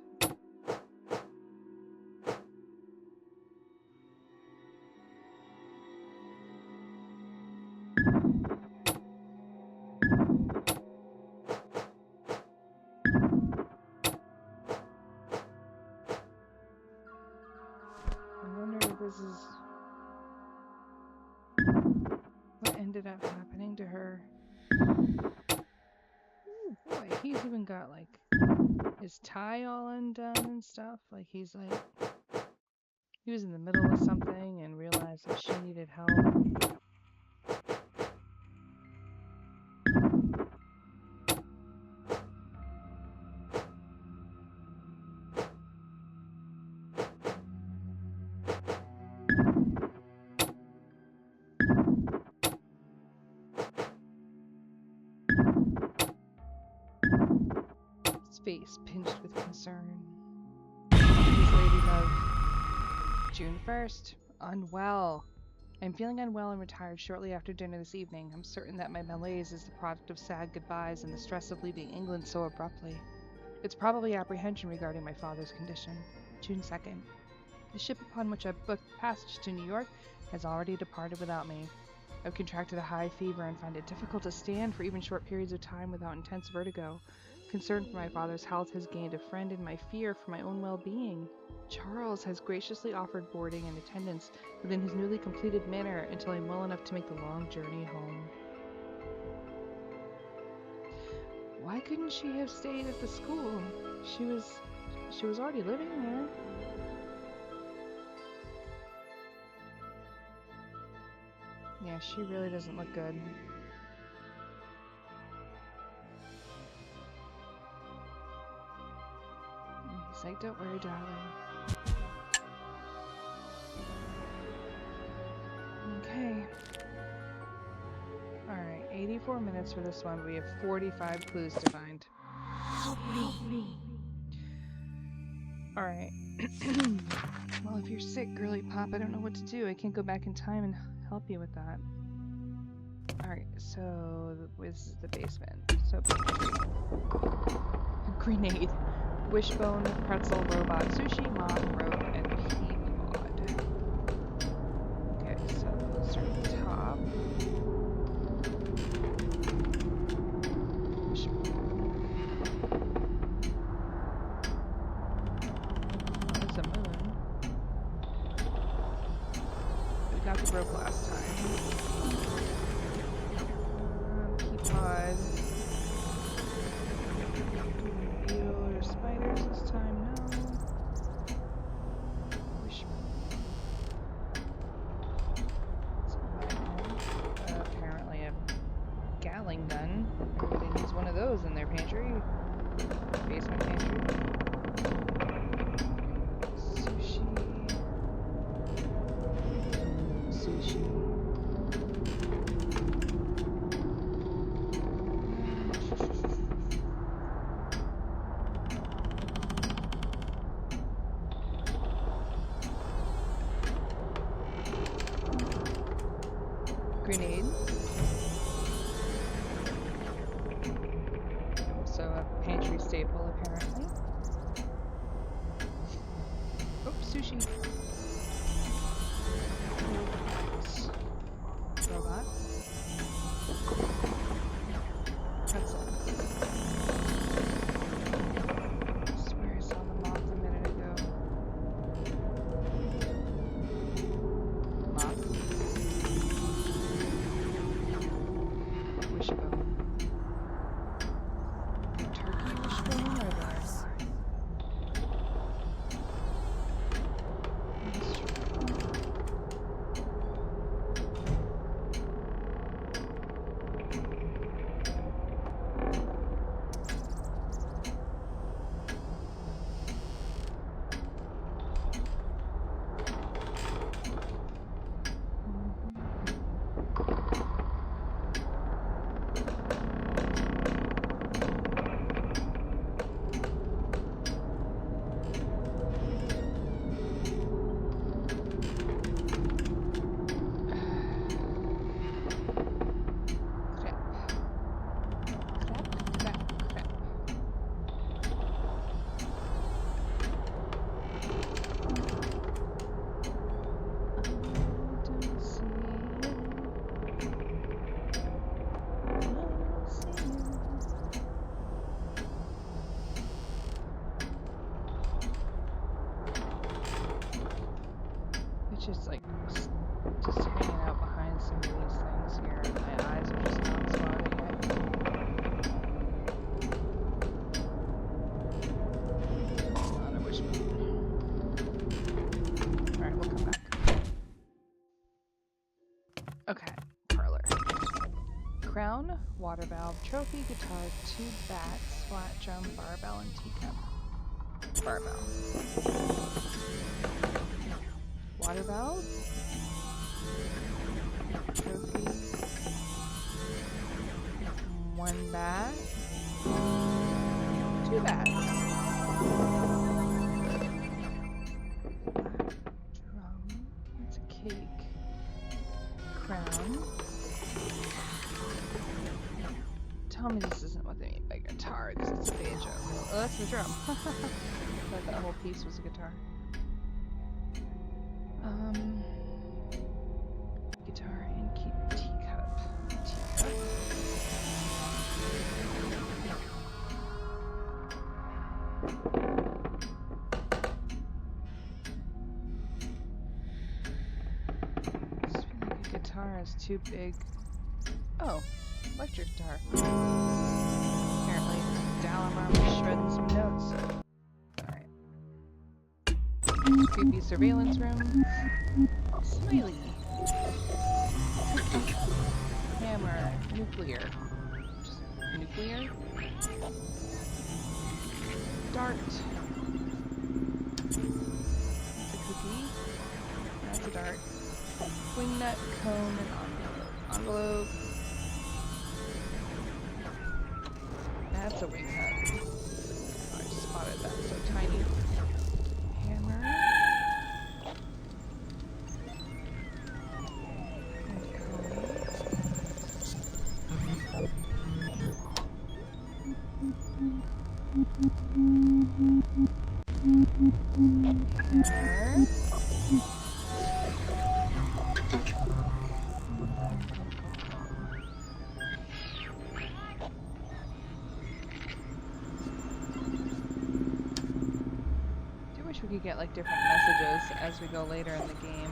I wonder if this is what ended up happening to her. Boy, he's even got like his tie all undone and stuff. Like he's like he was in the middle of something and realized that she needed help. His face pinched with concern. His lady love. June 1st. Unwell. I'm feeling unwell and retired shortly after dinner this evening. I'm certain that my malaise is the product of sad goodbyes and the stress of leaving England so abruptly. It's probably apprehension regarding my father's condition. June 2nd. The ship upon which I booked passage to New York has already departed without me. I've contracted a high fever and find it difficult to stand for even short periods of time without intense vertigo. Concern for my father's health has gained a friend in my fear for my own well-being. Charles has graciously offered boarding and attendance within his newly completed manor until I'm well enough to make the long journey home. Why couldn't she have stayed at the school? She was already living there. Yeah, she really doesn't look good. He's like, don't worry, darling. Okay. Alright, 84 minutes for this one. We have 45 clues to find. Help me. Alright. Well, if you're sick, girly pop, I don't know what to do. I can't go back in time and help you with that. Alright, so this is the basement. So, grenade. Wishbone, pretzel, robot, sushi, moth, rope, and pea pod. Okay, so let's start at the top. Wishbone. There's a moon. We got the rope last time. Pea pod. Beetle or spiders this time? No. Wishbone. Apparently a Gatling gun. Everybody needs one of those in their pantry. Basement pantry. Sushi. Sushi. Grenade. Also a pantry staple, apparently. Oh, sushi. Robot. Pretzel. I swear I saw the moth a minute ago. Moth. Wishbone. The turkey wishbone or the crown, water valve, trophy, guitar, 2 bats, flat drum, barbell, and teacup. Barbell. Water valve. Trophy. 1 bat. 2 bats. Drum. That's a cake. Crown. Tell me this isn't what they mean by guitar. This is a banjo. Oh, that's the drum. I thought that whole piece was a guitar. Guitar and teacup. Teacup. I just feel like a guitar is too big. Oh, electric guitar. Apparently, Dalamar was shredding some notes. Alright. Creepy surveillance room. Smiley. Hammer. Nuclear. Just nuclear? Dart. That's a cookie. That's a dart. Wing nut, cone, and envelope. That's a wing nut. Oh, I just spotted that. So tiny. Hammer. We could get like different messages as we go later in the game.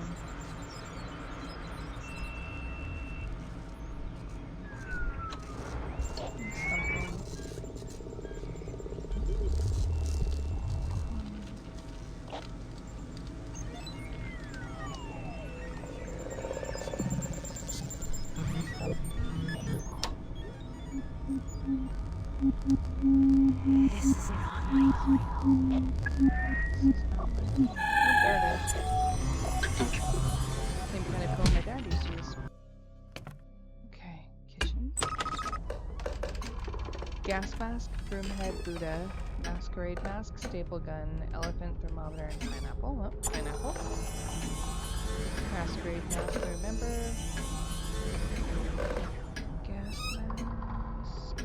This is not my home. Oh, there it is. Same kind of phone my dad used to use. Okay, kitchen. Gas mask, broom head, Buddha, masquerade mask, staple gun, elephant, thermometer, and pineapple. Oh, pineapple. Masquerade mask, remember. Gas mask.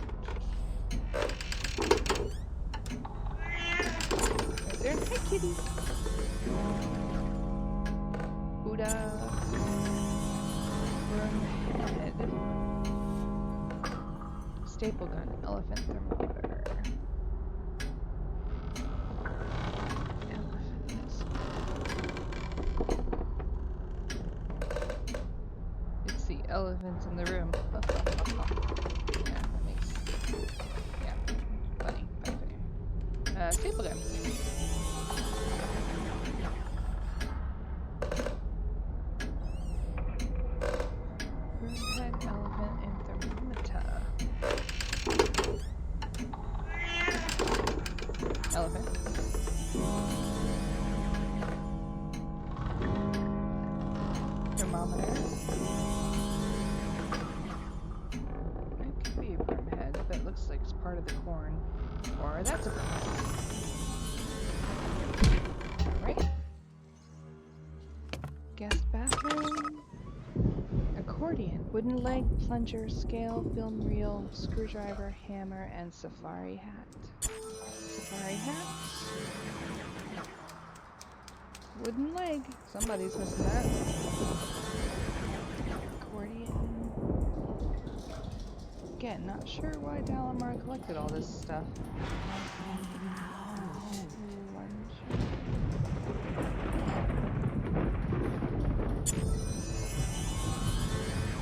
Right there. Hey, kitty. Buddha. Broom head. Staple gun, elephant, thermometer. Elephant. It's the elephant in the room. Yeah, that makes... Yeah, funny. Staple gun. Broomhead, elephant, and thermometer. Elephant. Thermometer. It could be a broomhead, but it looks like it's part of the corn. Or that's a broomhead. Alright. Guest bathroom. Accordion. Wooden leg, plunger, scale, film reel, screwdriver, hammer, and safari hat. Safari hat. Wooden leg. Somebody's missing that. Accordion. Again, not sure why Dalamar collected all this stuff.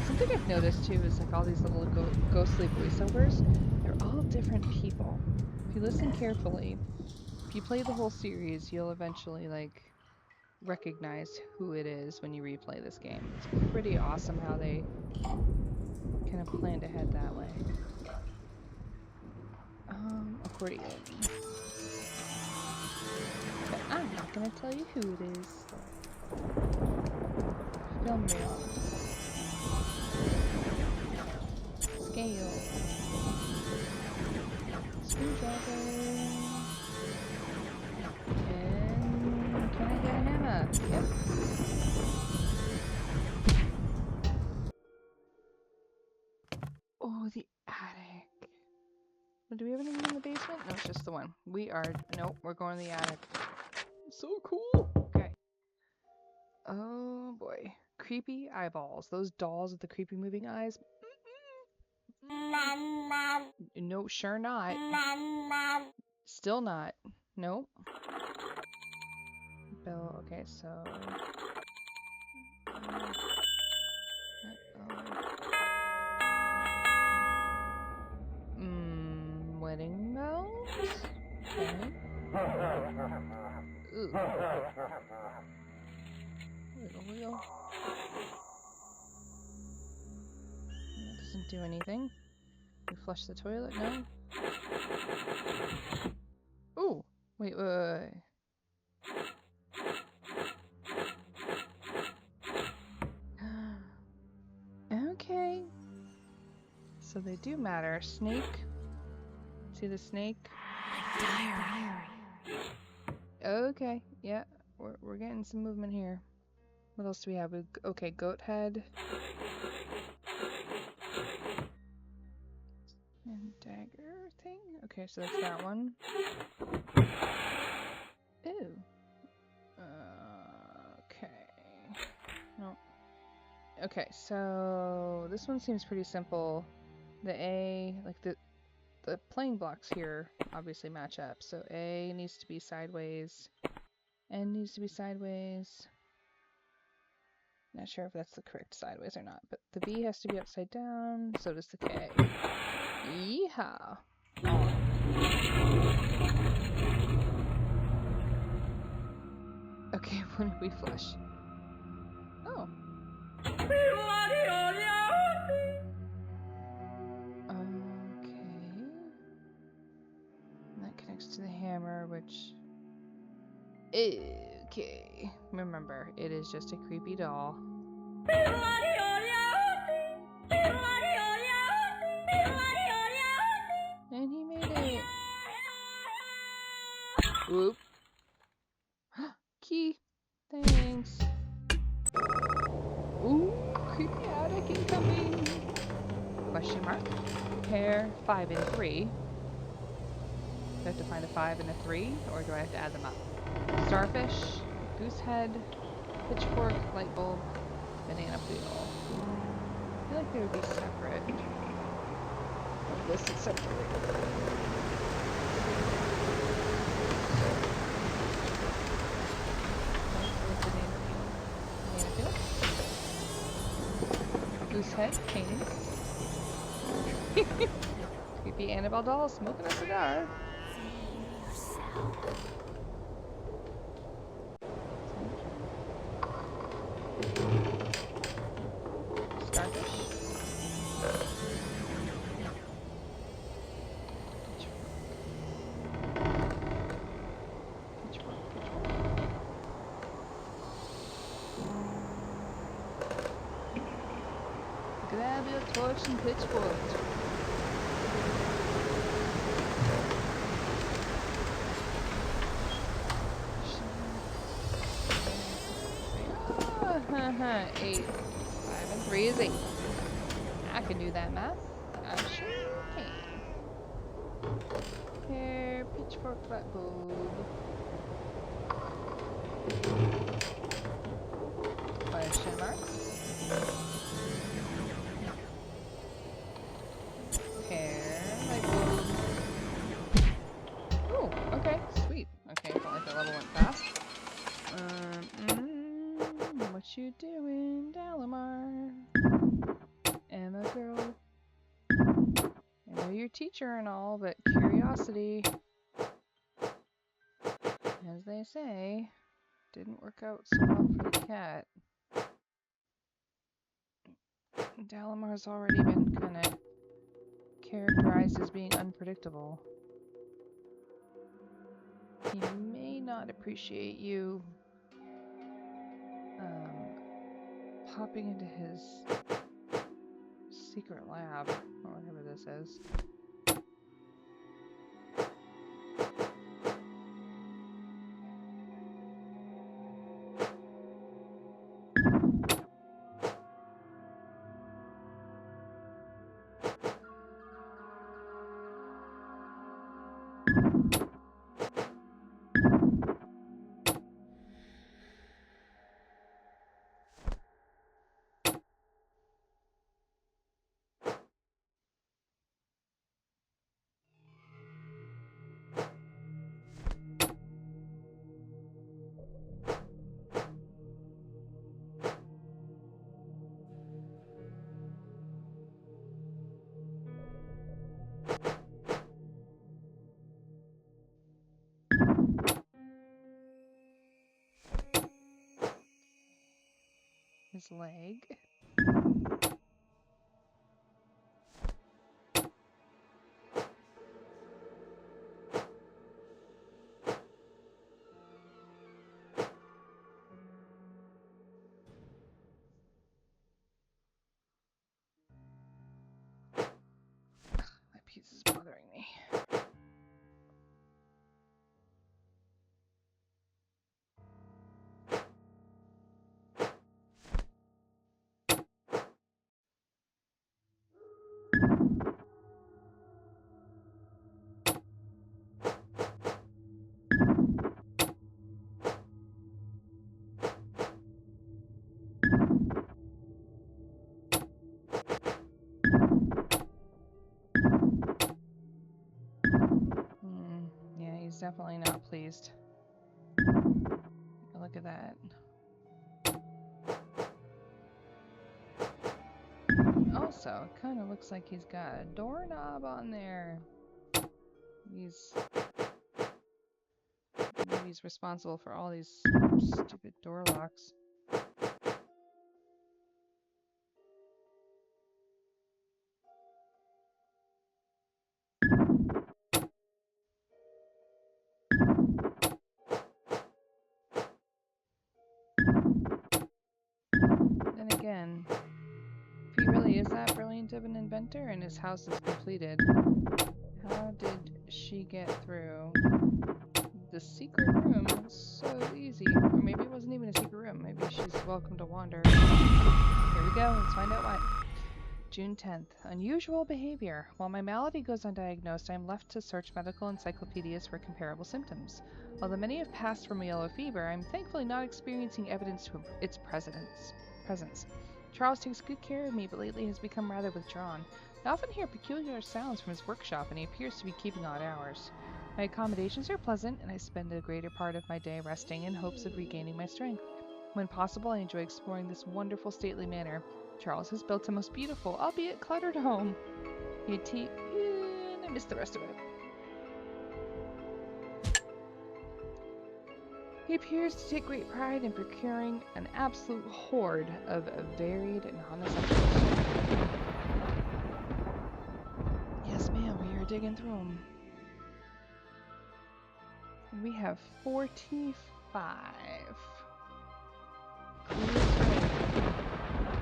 Something I've noticed too is like all these little ghostly voiceovers, they're all different people. If you listen carefully, if you play the whole series, you'll eventually like recognize who it is when you replay this game. It's pretty awesome how they kind of planned to head that way. Accordion. But I'm not gonna tell you who it is. Film reel. Scale. Screwdriver. And can I get a hammer? Yep. Oh, the attic. Do we have anything in the basement? No, it's just the one. Nope, we're going to the attic. So cool. Okay. Oh boy. Creepy eyeballs. Those dolls with the creepy moving eyes. No, sure not. Still not. Nope. Bell. Okay, so. Wedding bells? Okay. Ooh. Wiggle. That doesn't do anything. We flush the toilet? No? Ooh! Wait. Okay. So they do matter. Snake. See the snake? Diary. Okay. Yeah. We're getting some movement here. What else do we have? Okay, goat head. And dagger thing? Okay, so that's that one. Ew. Okay. No. Okay, so this one seems pretty simple. The A, like the playing blocks here obviously match up. So A needs to be sideways. N needs to be sideways. Not sure if that's the correct sideways or not, but the B has to be upside down, so does the K. Yeehaw! Okay, when did we flush? Oh. Okay. And that connects to the hammer, which... Okay. Remember, it is just a creepy doll. And he made it. Whoop. Key. Thanks. Ooh, creepy attic incoming. Question mark. Pair 5 and 3. Do I have to find a 5 and a 3, or do I have to add them up? Starfish, goose head, pitchfork, light bulb, banana wheel. I feel like they would be separate. Or listed separately. Goose head, painting. Creepy Annabelle doll smoking a cigar. Starfish. Grab your torch and pitchfork. Oh, 8. 5 and 3 is 8. I can do that math. I sure can. Hair, pitchfork, flat bulb. Question mark. Hair, light bulb. Oh, okay, sweet. Okay, felt like that level went fast. What you doing, Dalamar? Emma girl. I know you're teacher and all, but curiosity, as they say, didn't work out so well for the cat. Dalamar's already been kind of characterized as being unpredictable. He may not appreciate you popping into his secret lab, or whatever this is. His leg. My piece is bothering me. Yeah, he's definitely not pleased. Look at that. Also, it kind of looks like he's got a doorknob on there. He's responsible for all these stupid door locks. Then again, if he really is that brilliant of an inventor and his house is completed, how did she get through the secret room? It's so easy. Or maybe it wasn't even a secret room. Maybe she's welcome to wander. Here we go. Let's find out what. June 10th. Unusual behavior. While my malady goes undiagnosed, I am left to search medical encyclopedias for comparable symptoms. Although many have passed from yellow fever, I am thankfully not experiencing evidence of its presence. Charles takes good care of me, but lately has become rather withdrawn. I often hear peculiar sounds from his workshop, and he appears to be keeping odd hours. My accommodations are pleasant, and I spend a greater part of my day resting in hopes of regaining my strength. When possible, I enjoy exploring this wonderful stately manor. Charles has built a most beautiful, albeit cluttered home. I missed the rest of it. He appears to take great pride in procuring an absolute hoard of varied non-essentials. Yes, ma'am, we are digging through them. And we have 45.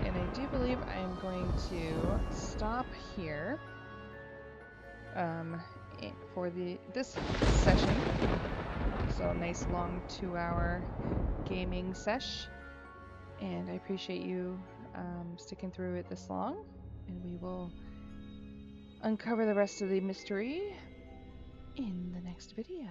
And I do believe I am going to stop here for this session. So a nice long 2-hour gaming sesh, and I appreciate you sticking through it this long, and we will uncover the rest of the mystery in the next video.